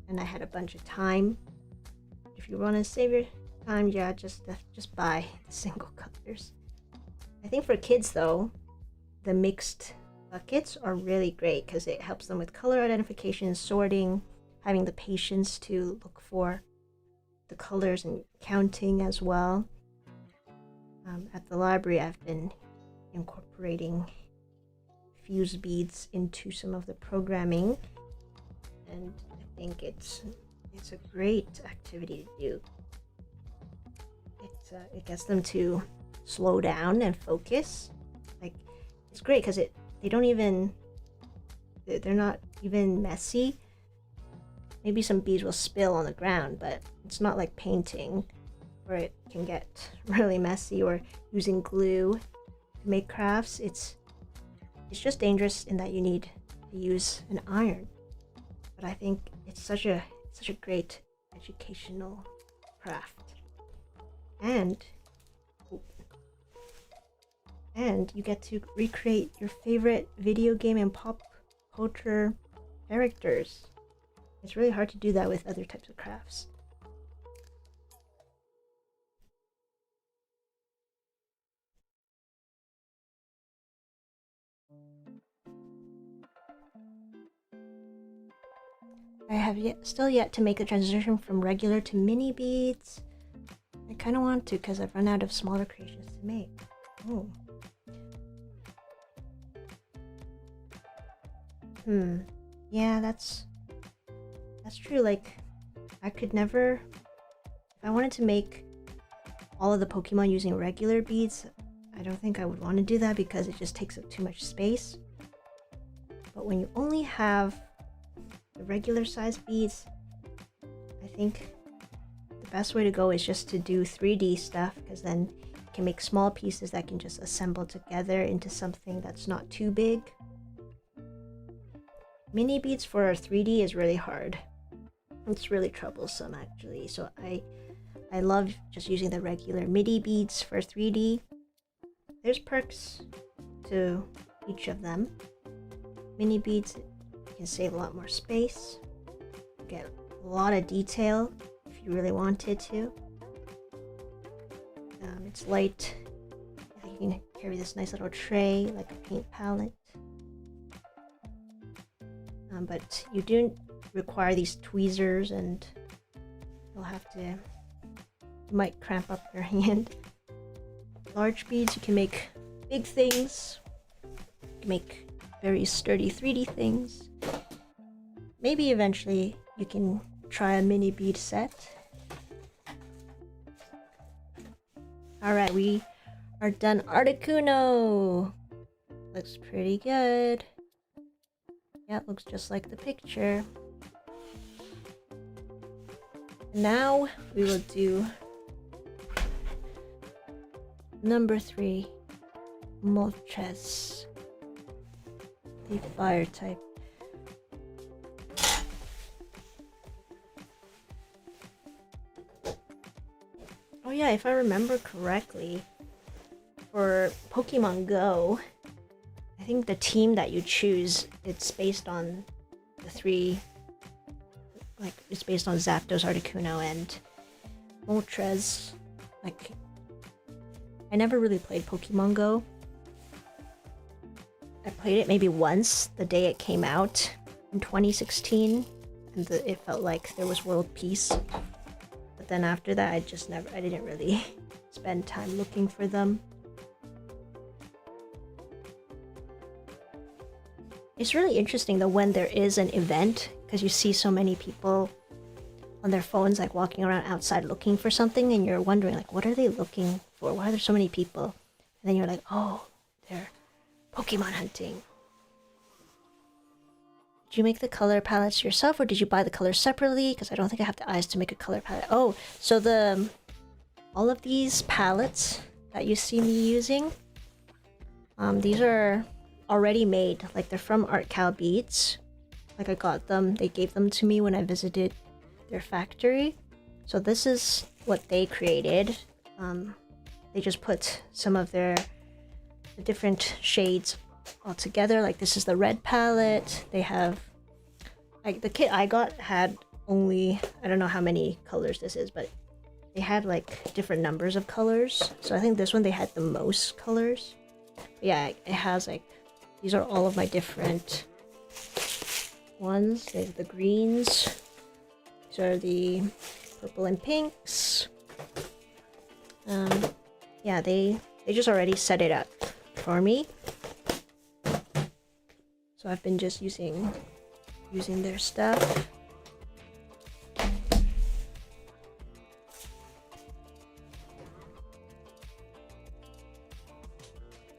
and I had a bunch of time. If you want to save your time, yeah, just buy the single colors. I think for kids though, the mixed buckets are really great because it helps them with color identification, sorting, having the patience to look for the colors and counting as well. At the library, I've been incorporating fuse beads into some of the programming, and I think it's a great activity to do. It gets them to slow down and focus. Like, it's great because they're not even messy. Maybe some beads will spill on the ground, but it's not like painting where it can get really messy, or using glue to make crafts. It's just dangerous in that you need to use an iron. But I think it's such a great educational craft. And you get to recreate your favorite video game and pop culture characters. It's really hard to do that with other types of crafts. I have still yet to make the transition from regular to mini beads. I kind of want to because I've run out of smaller creations to make. Oh. Yeah, that's true. Like, I could never, if I wanted to make all of the Pokemon using regular beads, I don't think I would want to do that because it just takes up too much space. But when you only have the regular size beads, I think the best way to go is just to do 3D stuff, because then you can make small pieces that can just assemble together into something that's not too big. Mini beads for 3D is really hard. It's really troublesome actually, so I love just using the regular mini beads for 3D. There's perks to each of them. Mini beads, you can save a lot more space, get a lot of detail if you really wanted to. It's light. You can carry this nice little tray like a paint palette. But you do require these tweezers, and you might cramp up your hand. Large beads, you can make big things. You can make very sturdy 3D things. Maybe eventually you can try a mini bead set. Alright, we are done. Articuno! Looks pretty good. Yeah, it looks just like the picture. Now we will do number 3, Moltres, the fire type. Oh yeah, if I remember correctly, for Pokemon Go, I think the team that you choose, it's based on the 3, like it's based on Zapdos, Articuno, and Moltres. Like, I never really played Pokemon Go. I played it maybe once the day it came out in 2016, and it felt like there was world peace. But then after that, I didn't really spend time looking for them. It's really interesting though when there is an event, because you see so many people on their phones like walking around outside looking for something, and you're wondering like, what are they looking for? Why are there so many people And then you're like, oh, they're Pokemon hunting. Did you make the color palettes yourself, or did you buy the colors separately? Because I don't think I have the eyes to make a color palette. Oh, so all of these palettes that you see me using, these are already made. Like, they're from artkal Beads. Like, I got them. They gave them to me when I visited their factory. So this is what they created. They just put some of the different shades all together. Like, this is the red palette. They have, like, the kit I got had only, I don't know how many colors this is, but they had like different numbers of colors. So I think this one they had the most colors. But yeah, it has like, these are all of my different ones. They have the greens. These are the purple and pinks. Yeah, they just already set it up for me. So I've been just using their stuff.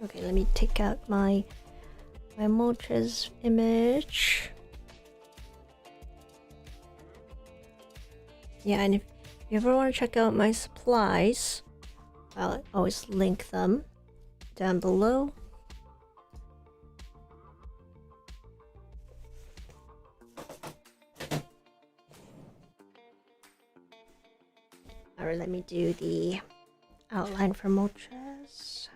Okay, let me take out my Moltres image. Yeah, and if you ever want to check out my supplies, I'll always link them down below. Alright, let me do the outline for Moltres.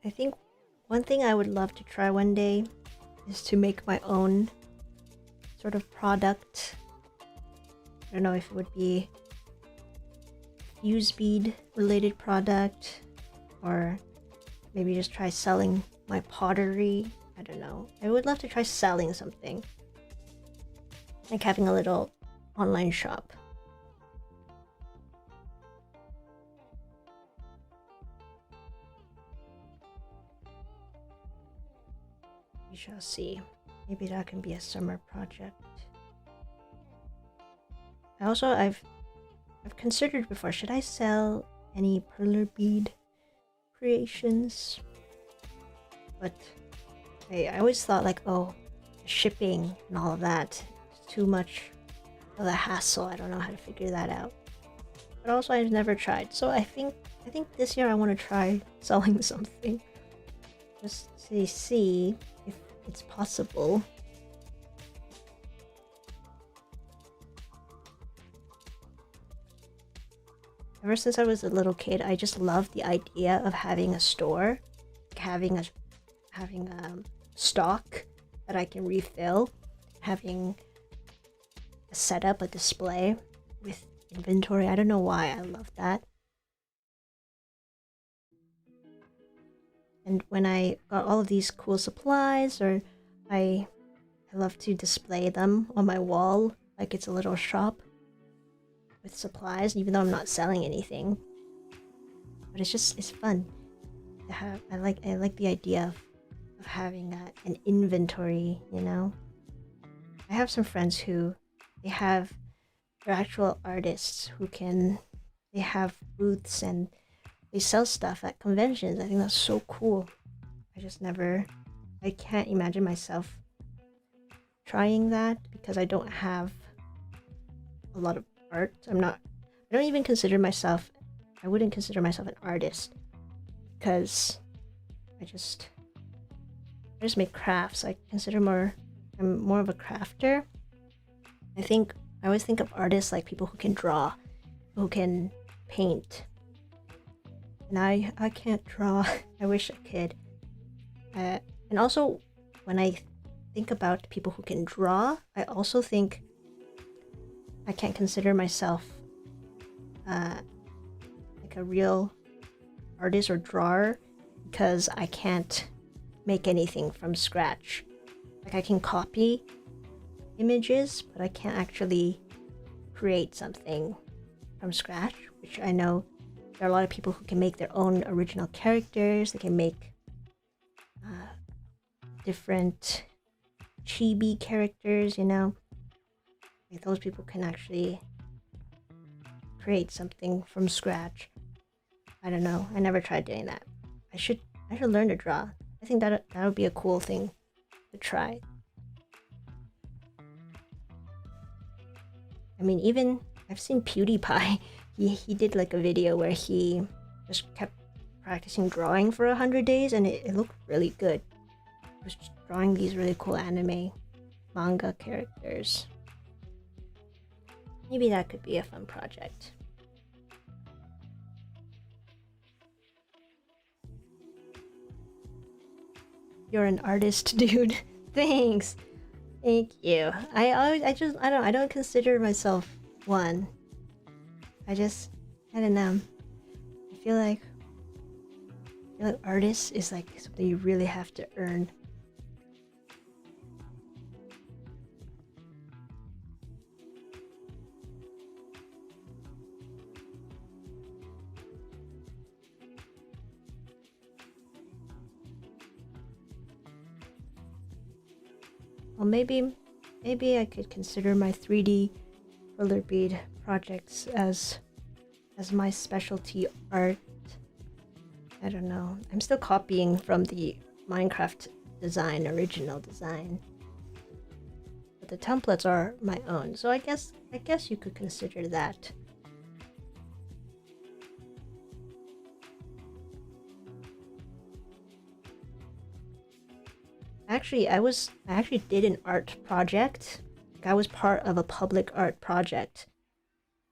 I think one thing I would love to try one day is to make my own sort of product. I don't know if it would be bead related product, or maybe just try selling my pottery. I don't know. I would love to try selling something, like having a little online shop. We shall see. Maybe that can be a summer project. I've considered before, should I sell any Perler bead creations? But I always thought like, oh, shipping and all of that is too much of a hassle. I don't know how to figure that out. But also I've never tried. So I think this year I want to try selling something. Just to see if it's possible. Ever since I was a little kid, I just loved the idea of having a store, having a stock that I can refill, having a setup, a display with inventory. I don't know why I love that. And when I got all of these cool supplies, or I love to display them on my wall like it's a little shop with supplies, even though I'm not selling anything. But it's fun to have. I like the idea of having an inventory, you know. I have some friends who they're actual artists they have booths and they sell stuff at conventions. I think that's so cool. I can't imagine myself trying that because I don't have a lot of art. I wouldn't consider myself an artist because I just make crafts. I'm more of a crafter. I always think of artists like people who can draw, who can paint. And I can't draw. I wish I could. And also, when I think about people who can draw, I also think I can't consider myself like a real artist or drawer because I can't make anything from scratch. Like, I can copy images, but I can't actually create something from scratch, which I know there are a lot of people who can make their own original characters. They can make different chibi characters, you know? Like those people can actually create something from scratch. I don't know. I never tried doing that. I should learn to draw. I think that would be a cool thing to try. I mean, even I've seen PewDiePie. He did like a video where he just kept practicing drawing for 100 days, and it looked really good. He was just drawing these really cool anime manga characters. Maybe that could be a fun project. You're an artist, dude. Thanks. Thank you. I don't consider myself one. I don't know. I feel like artist is like something you really have to earn. Well, maybe I could consider my 3D Perler bead projects as my specialty art. I don't know. I'm still copying from the Minecraft design, original design. But the templates are my own, so I guess you could consider that. Actually, I actually did an art project. Like, I was part of a public art project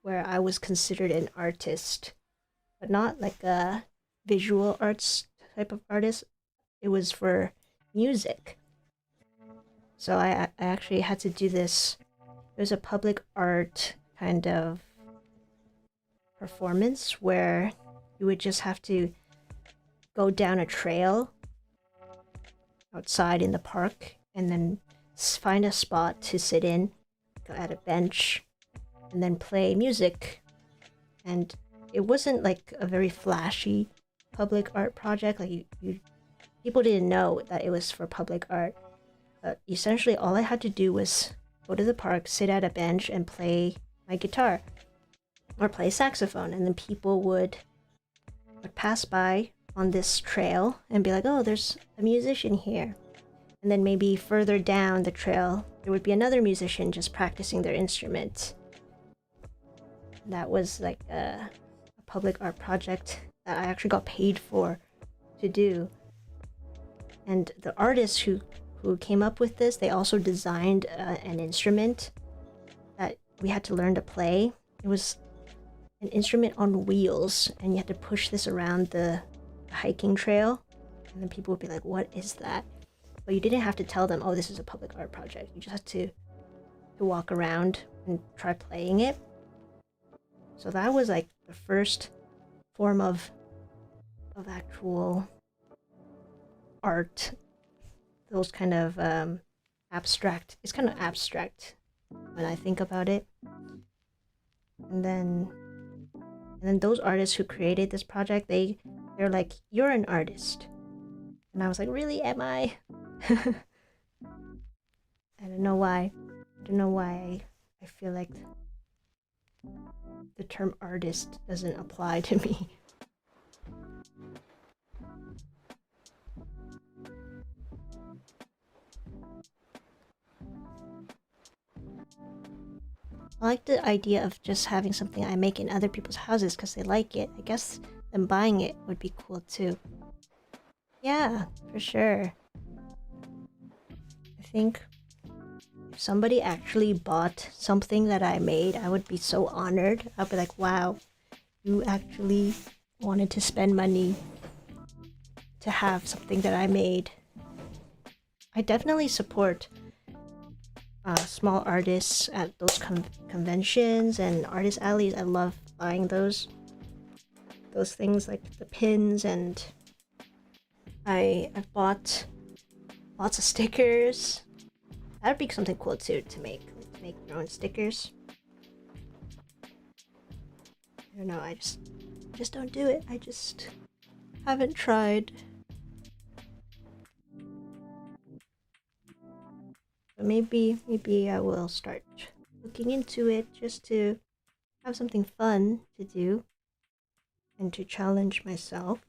where I was considered an artist, but not like a visual arts type of artist. It was for music. So I actually had to do this. It was a public art kind of performance where you would just have to go down a trail outside in the park and then find a spot to sit in, go at a bench, and then play music. And it wasn't like a very flashy public art project. Like people didn't know that it was for public art. But essentially all I had to do was go to the park, sit at a bench, and play my guitar or play saxophone, and then people would pass by on this trail and be like, oh, there's a musician here. And then maybe further down the trail there would be another musician just practicing their instrument. That was like a public art project that I actually got paid for to do. And the artists who came up with this, they also designed an instrument that we had to learn to play. It was an instrument on wheels, and you had to push this around the hiking trail, and then people would be like, what is that? But you didn't have to tell them, oh, this is a public art project. You just had to walk around and try playing it. So that was like the first form of actual art. Those kind of abstract. It's kind of abstract when I think about it. And then those artists who created this project, they're like, you're an artist. And I was like, really, am I? I don't know why. I feel like the term artist doesn't apply to me. I like the idea of just having something I make in other people's houses because they like it. I guess them buying it would be cool too. Yeah, for sure. I think if somebody actually bought something that I made, I would be so honored. I'd be like, wow, you actually wanted to spend money to have something that I made. I definitely support small artists at those conventions and artist alleys. I love buying those things, like the pins, and I've bought lots of stickers. That'd be something cool too, to make your own stickers. I don't know, I just don't do it. I just haven't tried. But maybe I will start looking into it just to have something fun to do and to challenge myself.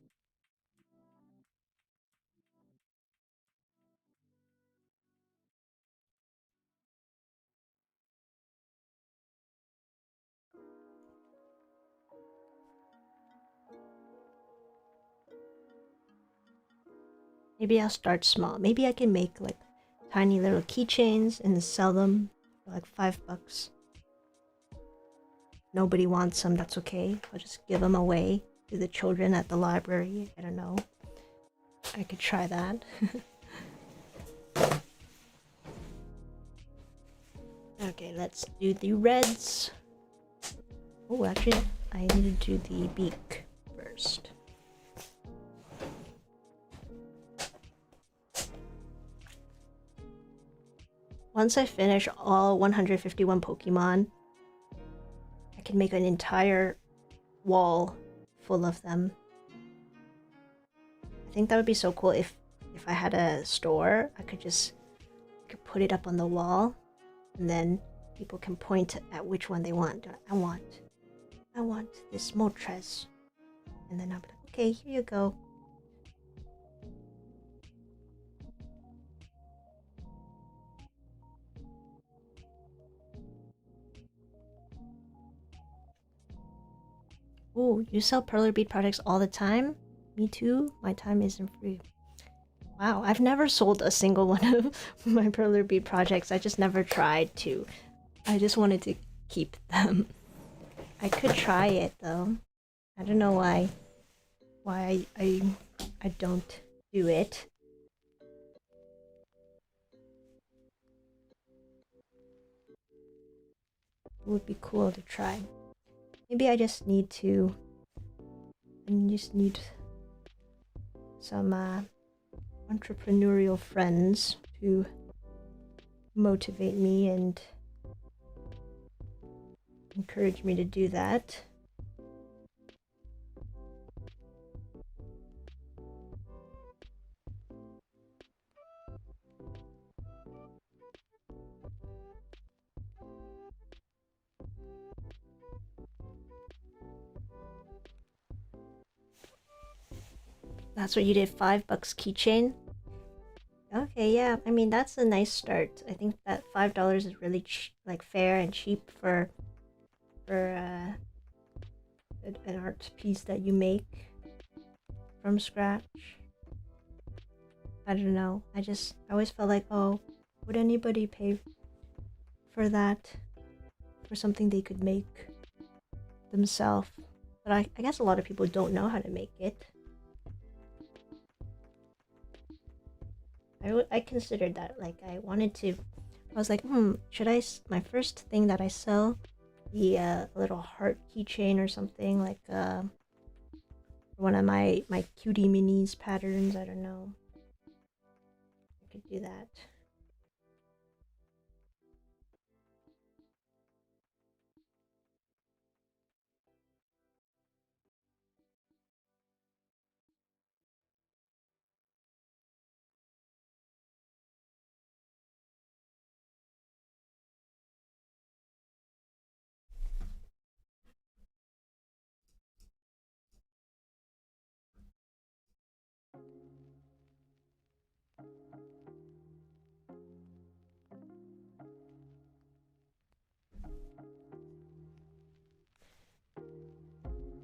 Maybe I'll start small. Maybe I can make like tiny little keychains and sell them for like $5. Nobody wants them, that's okay. I'll just give them away to the children at the library. I don't know. I could try that. Okay, let's do the reds. Oh, actually, I need to do the beak first. Once I finish all 151 Pokemon, I can make an entire wall full of them. I think that would be so cool if I had a store. I could put it up on the wall, and then people can point at which one they want. I want this Moltres, and then I'll be like, okay, here you go. Oh, you sell Perler Bead products all the time? Me too. My time isn't free. Wow, I've never sold a single one of my Perler Bead projects. I just never tried to. I just wanted to keep them. I could try it though. I don't know why I don't do it. It would be cool to try. Maybe I just need some entrepreneurial friends to motivate me and encourage me to do that. That's what you did, $5 keychain? Okay, yeah, I mean, that's a nice start. I think that $5 is really like fair and cheap for an art piece that you make from scratch. I don't know. I always felt like, oh, would anybody pay for that? For something they could make themselves? But I guess a lot of people don't know how to make it. I considered that. Like, I was like, should my first thing that I sell be a little heart keychain or something, like one of my cutie minis patterns? I don't know. I could do that.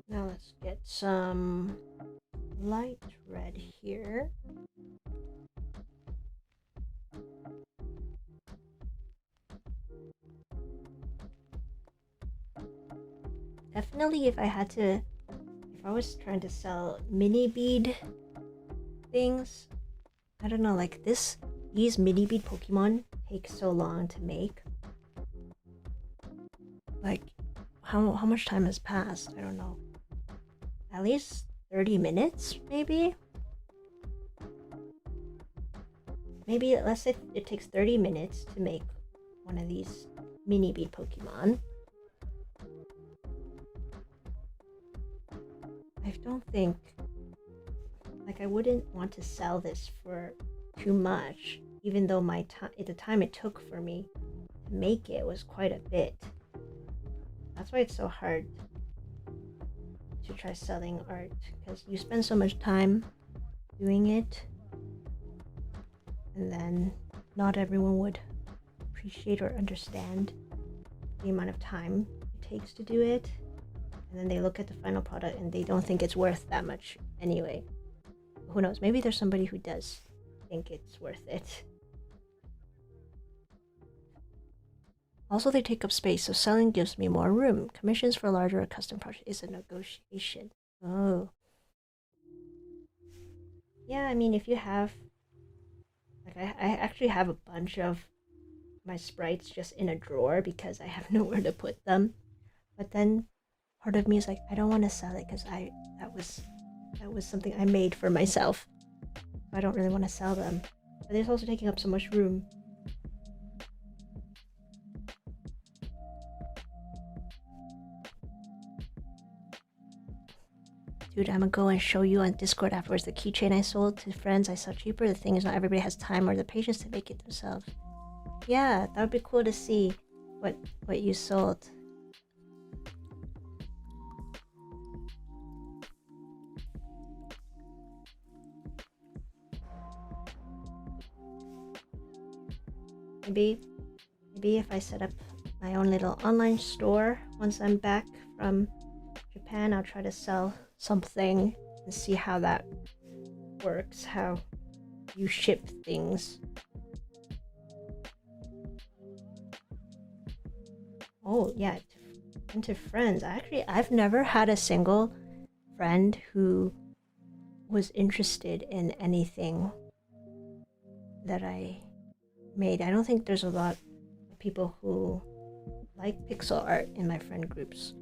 Now let's get some light red here. Definitely if I was trying to sell mini bead things, I don't know, like these mini bead Pokemon take so long to make. Like, how much time has passed? I don't know. At least 30 minutes, maybe? Maybe, let's say it takes 30 minutes to make one of these mini bead Pokemon. I don't think, like, I wouldn't want to sell this for too much even though the time it took for me to make it was quite a bit. That's why it's so hard to try selling art, because you spend so much time doing it, and then not everyone would appreciate or understand the amount of time it takes to do it, and then they look at the final product and they don't think it's worth that much anyway. Who knows, maybe there's somebody who does think it's worth it. Also, they take up space, so selling gives me more room. Commissions for larger or custom projects is a negotiation. Oh. Yeah, I mean, if you have... Like, I actually have a bunch of my sprites just in a drawer because I have nowhere to put them. But then part of me is like, I don't want to sell it because that was something I made for myself. I don't really want to sell them. But it's also taking up so much room. Dude, I'm gonna go and show you on Discord afterwards the keychain I sold to friends I saw cheaper. The thing is, not everybody has time or the patience to make it themselves. Yeah, that would be cool to see what you sold. Maybe if I set up my own little online store once I'm back from Japan, I'll try to sell something and see how that works, how you ship things. Oh yeah, and to friends. I've never had a single friend who was interested in anything that I made. I don't think there's a lot of people who like pixel art in my friend groups.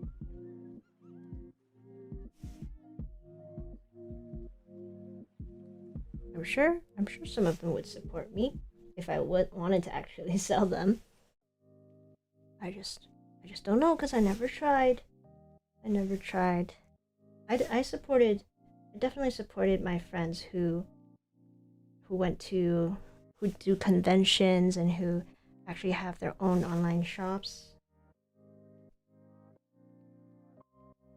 I'm sure some of them would support me if I wanted to actually sell them. I just don't know, because I never tried. I definitely supported my friends who do conventions and who actually have their own online shops.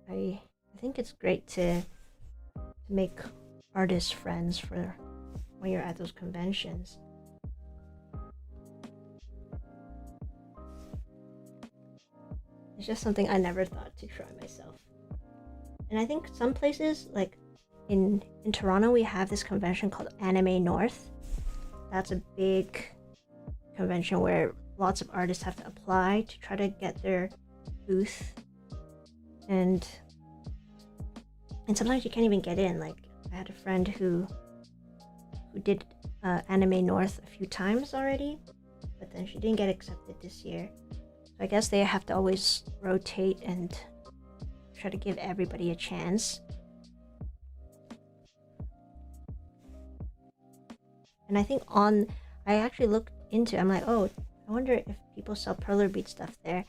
I think it's great to make artist friends for when you're at those conventions. It's just something I never thought to try myself. And I think some places, like in Toronto, we have this convention called Anime North. That's a big convention where lots of artists have to apply to try to get their booth. And sometimes you can't even get in. Like, I had a friend who did Anime North a few times already, but then she didn't get accepted this year. So I guess they have to always rotate and try to give everybody a chance. And I think I actually looked into, I'm like, oh, I wonder if people sell Perler Bead stuff there.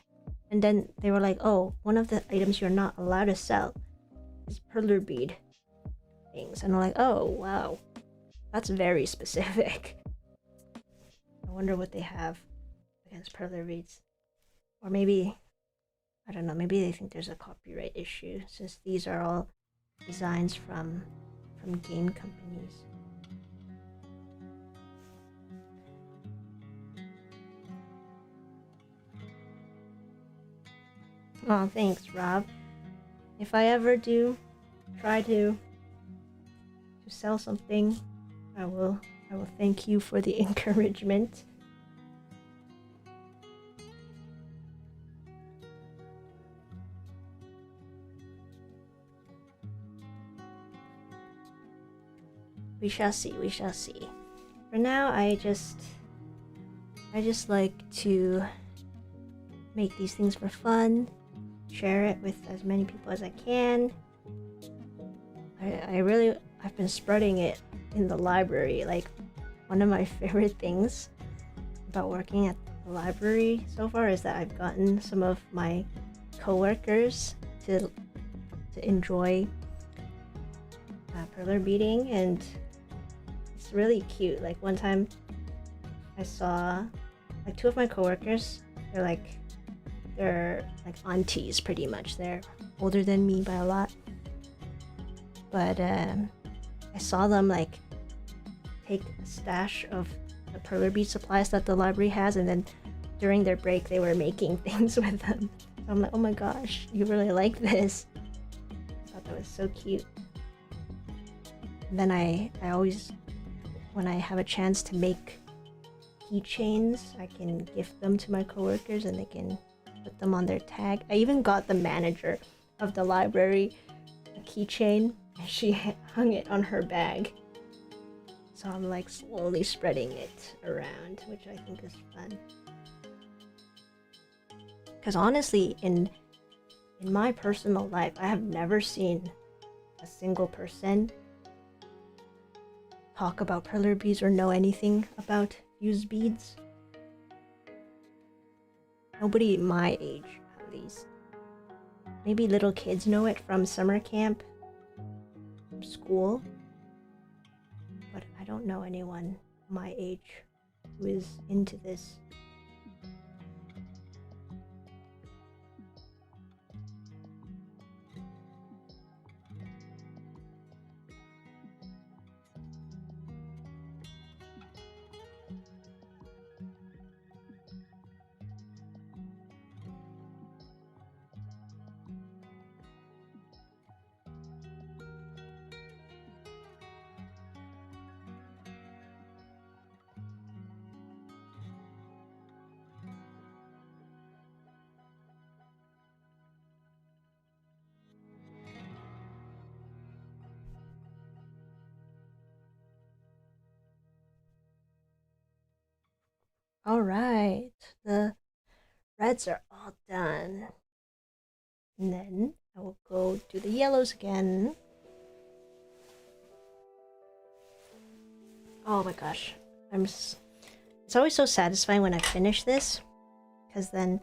And then they were like, oh, one of the items you're not allowed to sell is Perler Bead things. And I'm like, oh, wow. That's very specific. I wonder what they have against Perler Beads. Or maybe, I don't know, maybe they think there's a copyright issue, since these are all designs from game companies. Oh, thanks, Rob. If I ever do try to sell something, I will thank you for the encouragement. We shall see, we shall see. For now, I just like to make these things for fun, share it with as many people as I can. I've been spreading it in the library. Like, one of my favorite things about working at the library so far is that I've gotten some of my coworkers to enjoy Perler beading, and it's really cute. Like, one time I saw like two of my coworkers. They're like aunties pretty much. They're older than me by a lot. But I saw them like take a stash of the Perler bead supplies that the library has, and then during their break they were making things with them. So I'm like, oh my gosh, you really like this. I thought that was so cute. And then I always, when I have a chance to make keychains, I can gift them to my coworkers and they can put them on their tag. I even got the manager of the library a keychain, and she hung it on her bag. So I'm like slowly spreading it around, which I think is fun. Because honestly, in my personal life, I have never seen a single person talk about Perler beads or know anything about fused beads. Nobody my age, at least. Maybe little kids know it from summer camp, from school. But I don't know anyone my age who is into this. Alright, the reds are all done. And then I will go do the yellows again. Oh my gosh, it's always so satisfying when I finish this, because then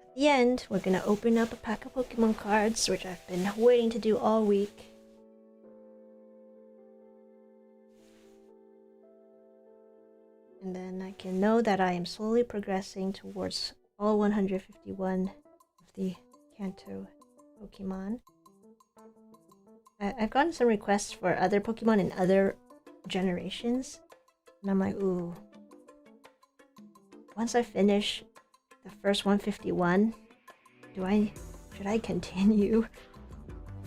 at the end we're gonna open up a pack of Pokemon cards, which I've been waiting to do all week. And then I can know that I am slowly progressing towards all 151 of the Kanto Pokemon. I've gotten some requests for other Pokemon in other generations, and I'm like, ooh. Once I finish the first 151, should I continue?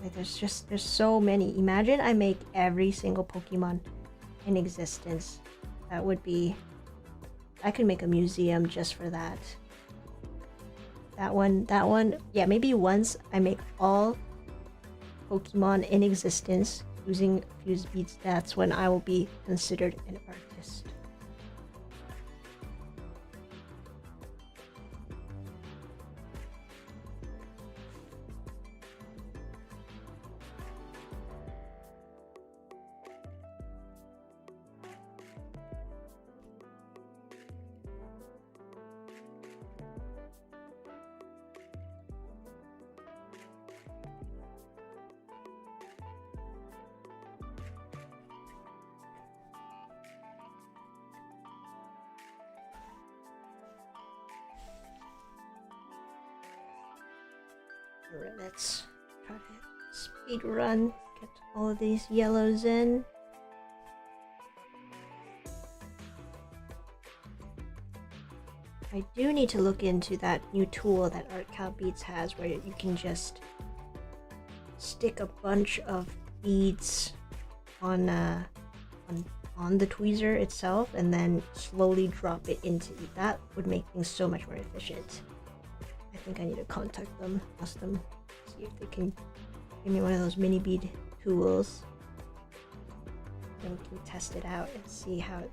Like, there's so many. Imagine I make every single Pokemon in existence. That would be... I could make a museum just for that. That one, yeah, maybe once I make all Pokemon in existence using fused beads, that's when I will be considered an artist. Let's try to speed run, get all of these yellows in. I do need to look into that new tool that artkal Beads has, where you can just stick a bunch of beads on the tweezer itself and then slowly drop it into it. That would make things so much more efficient. I think I need to contact them, ask them, see if they can give me one of those mini bead tools. Then we can test it out and see how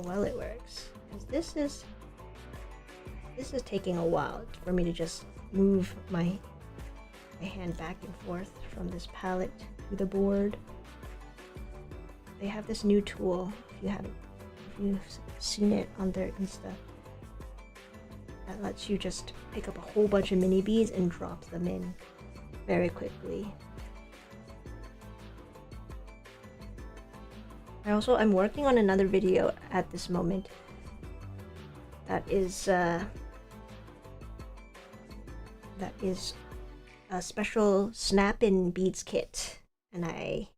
well it works. Because this is taking a while for me to just move my hand back and forth from this palette to the board. They have this new tool, if you've seen it on their Insta, that lets you just pick up a whole bunch of mini beads and drop them in very quickly. I'm working on another video at this moment That is a special snap-in beads kit, and I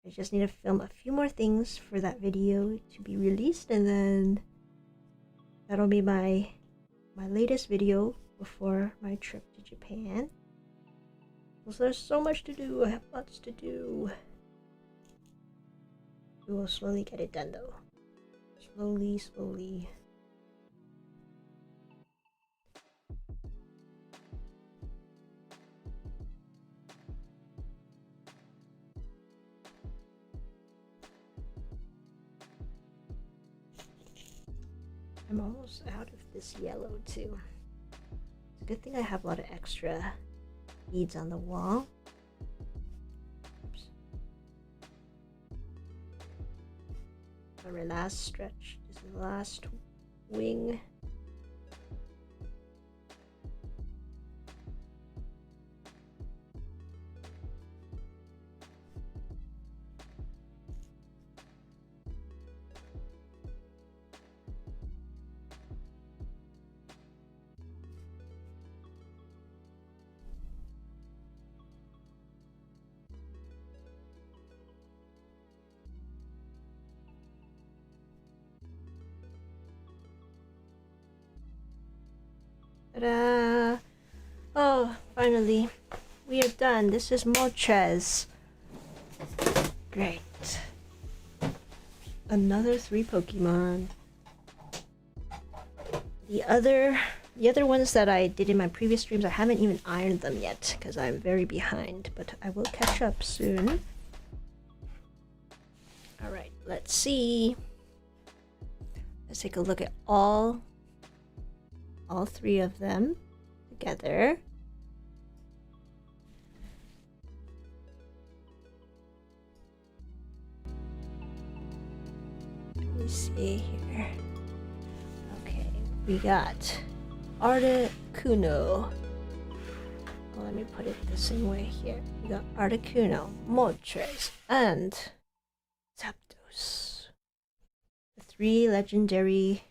just need to film a few more things for that video to be released, and then that'll be my latest video before my trip to Japan. So there's so much to do. I have lots to do. We will slowly get it done though. Slowly. I'm almost out of this yellow too. It's a good thing I have a lot of extra beads on the wall. Oops. Our last stretch. This is the last wing. Ta-da! Oh, finally. We are done. This is Moltres. Great. Another 3 Pokemon. The other ones that I did in my previous streams, I haven't even ironed them yet because I'm very behind, but I will catch up soon. Alright, let's see. Let's take a look at all 3 of them together. Let me see here. Okay, we got Articuno. Oh, let me put it the same way here. We got Articuno, Moltres, and Zapdos. The 3 legendary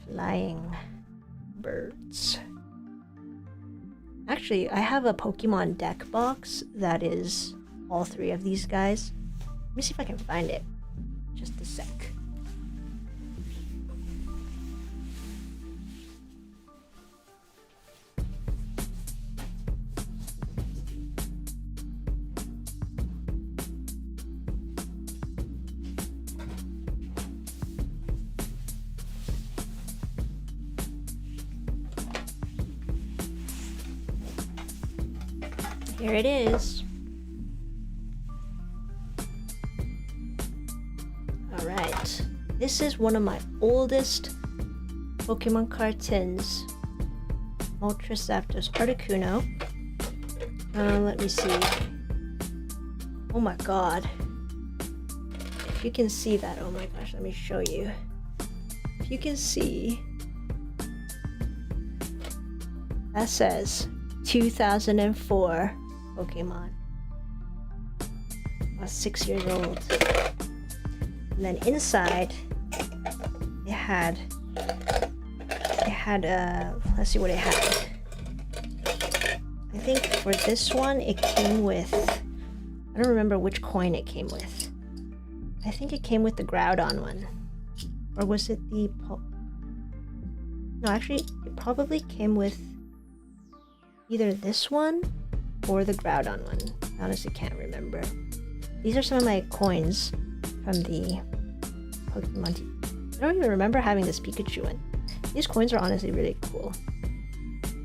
flying birds. Actually, I have a Pokemon deck box that is all 3 of these guys. Let me see if I can find it. Just a sec. Here it is. Alright. This is one of my oldest Pokemon card tins. Moltres, Zapdos, Articuno. Let me see. Oh my god. If you can see that, oh my gosh, let me show you. If you can see, that says 2004 Pokemon. I was 6 years old. And then inside, it had let's see what it had. I think for this one, it came with, I don't remember which coin it came with. I think it came with the Groudon one. Or was it the no, actually, it probably came with either this one or the Groudon one. I honestly can't remember. These are some of my coins from the Pokemon. I don't even remember having this Pikachu one. These coins are honestly really cool.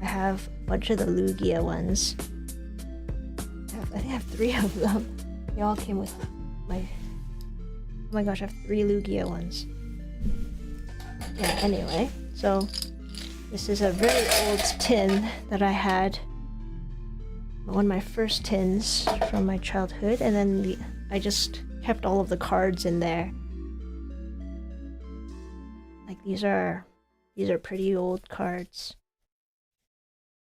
I have a bunch of the Lugia ones. I think I have 3 of them. They all came with my... Oh my gosh, I have 3 Lugia ones. Yeah, anyway. So, this is a very old tin that I had. One of my first tins from my childhood. And then I just kept all of the cards in there. Like, these are pretty old cards.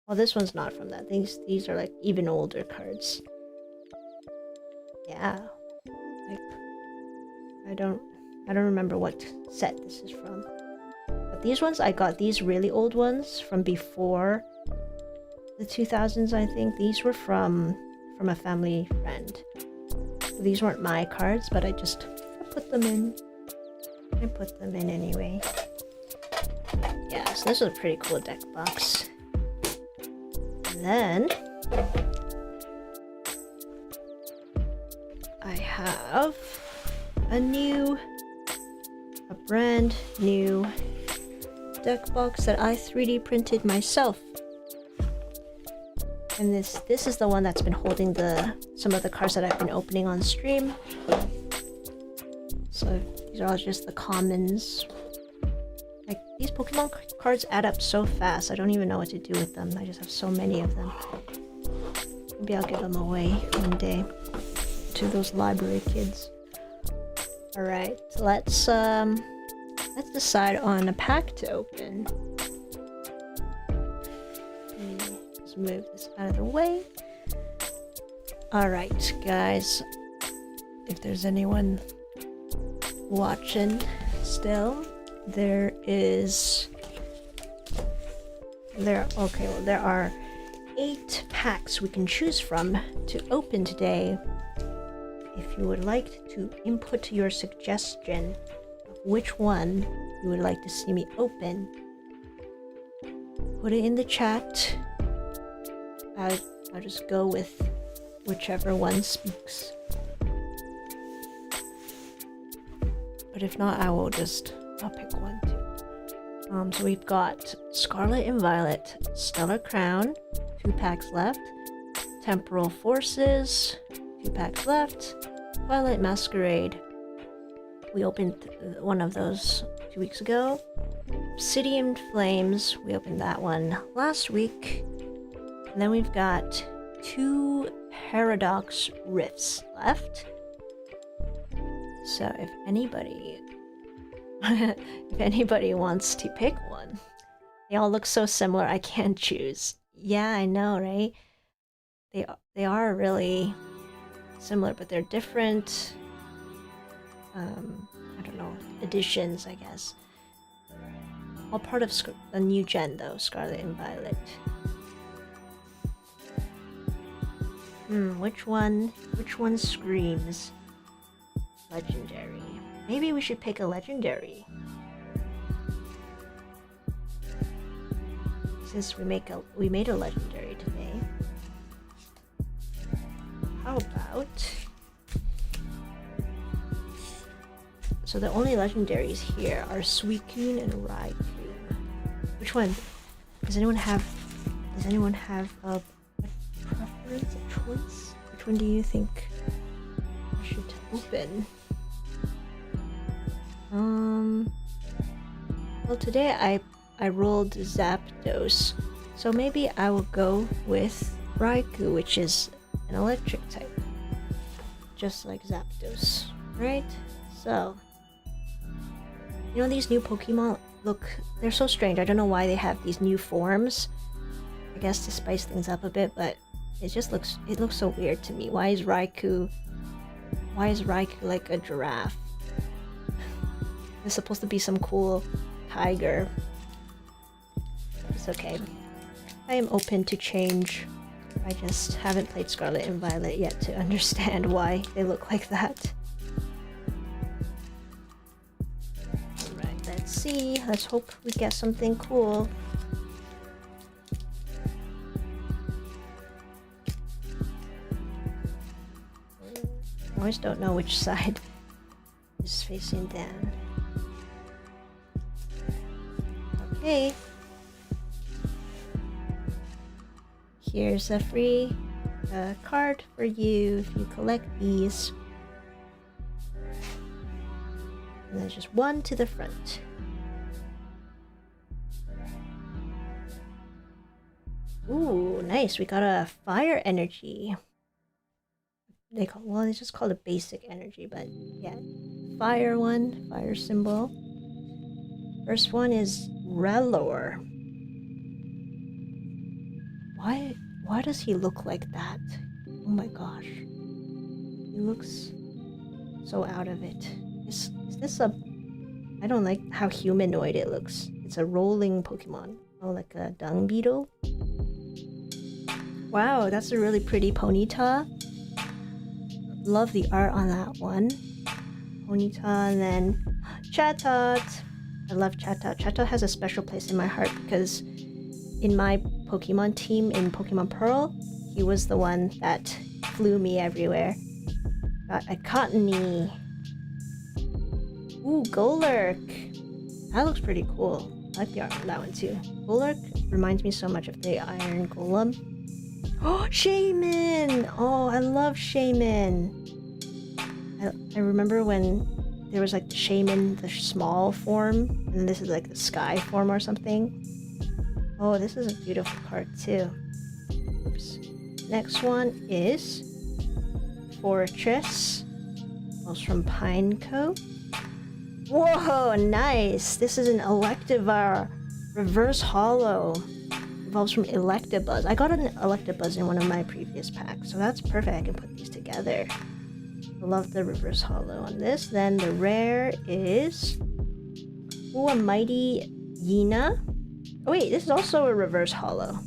Well, this one's not from that. These are like even older cards. Yeah. Like, I don't remember what set this is from. But these ones, I got these really old ones from before the 2000s, I think. These were from a family friend. These weren't my cards, but I put them in. I put them in anyway. Yeah, so this was a pretty cool deck box. And then I have a brand new deck box that I 3D printed myself. And this is the one that's been holding some of the cards that I've been opening on stream. So these are all just the commons. Like, these Pokemon cards add up so fast, I don't even know what to do with them. I just have so many of them. Maybe I'll give them away one day to those library kids. Alright, let's decide on a pack to open. Let's move this out of the way. Alright, guys. If there's anyone watching still, there are 8 packs we can choose from to open today. If you would like to input your suggestion of which one you would like to see me open, put it in the chat. I'll just go with whichever one speaks. But if not, I'll pick one too. So we've got Scarlet and Violet, Stellar Crown, 2 packs left. Temporal Forces, 2 packs left. Twilight Masquerade. We opened one of those 2 weeks ago. Obsidian Flames, we opened that one last week. And then we've got 2 Paradox Rifts left. So if anybody wants to pick one, they all look so similar, I can't choose. Yeah, I know, right? They are really similar, but they're different. I don't know, editions, I guess. All part of the new gen, though, Scarlet and Violet. Which one screams legendary? Maybe we should pick a legendary. Since we made a legendary today. How about... So the only legendaries here are Suicune and Raikou. Which one? Does anyone have a preference, a choice? Which one do you think I should open? Well, today I rolled Zapdos, so maybe I will go with Raikou, which is an electric type, just like Zapdos, right? So, you know, these new Pokemon they're so strange. I don't know why they have these new forms. I guess to spice things up a bit, but it looks so weird to me. Why is Raikou like a giraffe? It's supposed to be some cool tiger. It's okay. I am open to change. I just haven't played Scarlet and Violet yet to understand why they look like that. Alright, let's see. Let's hope we get something cool. I always don't know which side is facing down. Okay. Here's a free card for you if you collect these. And there's just one to the front. Ooh, nice. We got a fire energy. They just call it basic energy, but yeah. Fire symbol. First one is Relor. Why does he look like that? Oh my gosh. He looks so out of it. Is this a... I don't like how humanoid it looks. It's a rolling Pokemon. Oh, like a dung beetle. Wow, that's a really pretty Ponyta. Love the art on that one. Ponyta, and then Chatot. I love Chatot. Chatot has a special place in my heart because in my Pokemon team in Pokemon Pearl, he was the one that flew me everywhere. Got a Cottony. Ooh, Golurk. That looks pretty cool. I like the art on that one too. Golurk reminds me so much of the Iron Golem. Oh, Shaman! Oh, I love Shaman. I remember when there was like the Shaman, the small form, and then this is like the sky form or something. Oh, this is a beautiful card too. Oops. Next one is Fortress. Comes from Pineco. Whoa, nice! This is an Electivire Reverse Hollow. Evolves from Electabuzz. I got an Electabuzz in one of my previous packs, so that's perfect. I can put these together. I love the Reverse Hollow on this. Then the rare is... Ooh, a Mighty Yina. Oh wait, this is also a Reverse Hollow.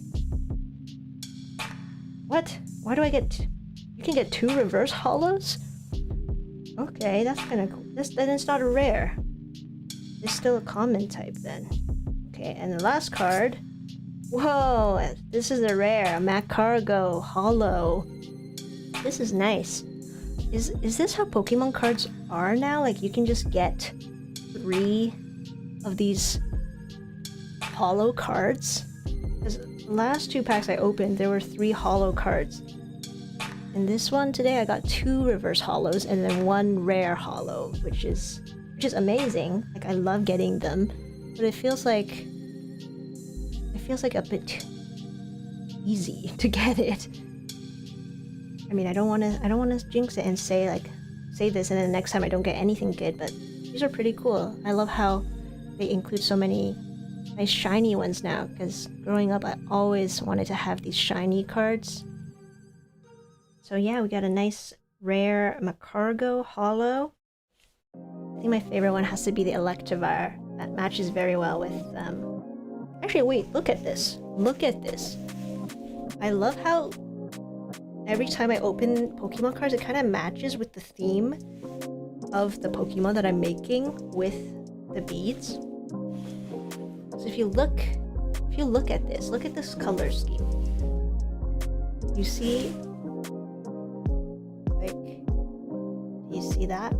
What? Why do I get... You can get 2 Reverse Hollows? Okay, that's kind of cool. Then it's not a rare. It's still a common type then. Okay, and the last card. Whoa, this is a rare, a Macargo Hollow. This is nice. Is this how Pokemon cards are now? Like you can just get 3 of these hollow cards? Because the last 2 packs I opened, there were 3 hollow cards. And this one today I got 2 reverse hollows and then 1 rare hollow, which is amazing. Like I love getting them, but it feels like a bit easy to get it. I mean, I don't want to jinx it and say this and then the next time I don't get anything good, but these are pretty cool. I love how they include so many nice shiny ones now, because growing up I always wanted to have these shiny cards. So yeah, we got a nice rare Macargo Hollow. I think my favorite one has to be the Electivire. That matches very well with Actually, wait, look at this. Look at this. I love how every time I open Pokemon cards, it kind of matches with the theme of the Pokemon that I'm making with the beads. So if you look at this color scheme. You see, like, do you see that?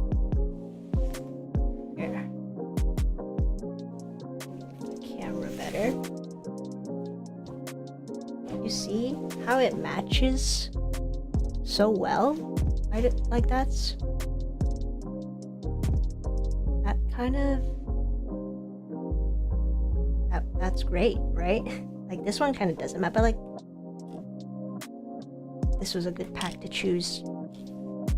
Here. Camera better. You see how it matches so well? Like that's that kind of that's great, right? Like this one kind of doesn't matter, but like this was a good pack to choose.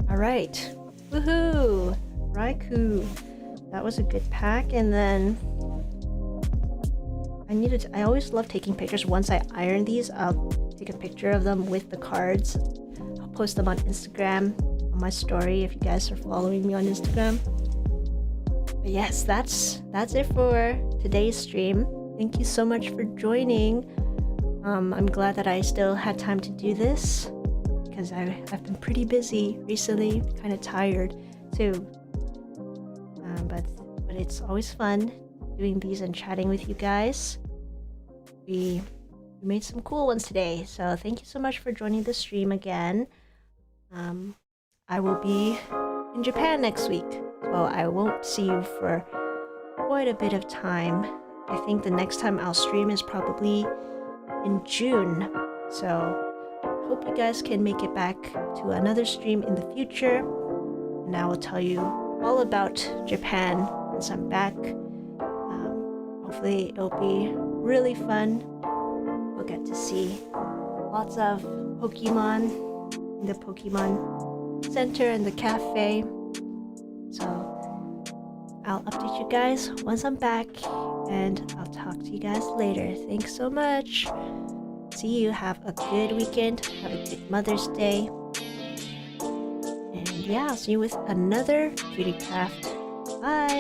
All right, woohoo, Raikou. That was a good pack, and then I always love taking pictures. Once I iron these, I'll take a picture of them with the cards. I'll post them on Instagram, on my story, if you guys are following me on Instagram. But yes, that's it for today's stream. Thank you so much for joining. I'm glad that I still had time to do this, because I've been pretty busy recently, kind of tired too. But it's always fun doing these and chatting with you guys. We made some cool ones today, so thank you so much for joining the stream again. I will be in Japan next week, so I won't see you for quite a bit of time. I think the next time I'll stream is probably in June, so hope you guys can make it back to another stream in the future, and I will tell you all about Japan once I'm back. Hopefully it'll be really fun. We'll get to see lots of Pokemon in the Pokemon Center and the cafe. So I'll update you guys once I'm back, and I'll talk to you guys later. Thanks so much. See you. Have a good weekend. Have a good Mother's Day. And yeah, I'll see you with another Cutie Craft. Bye!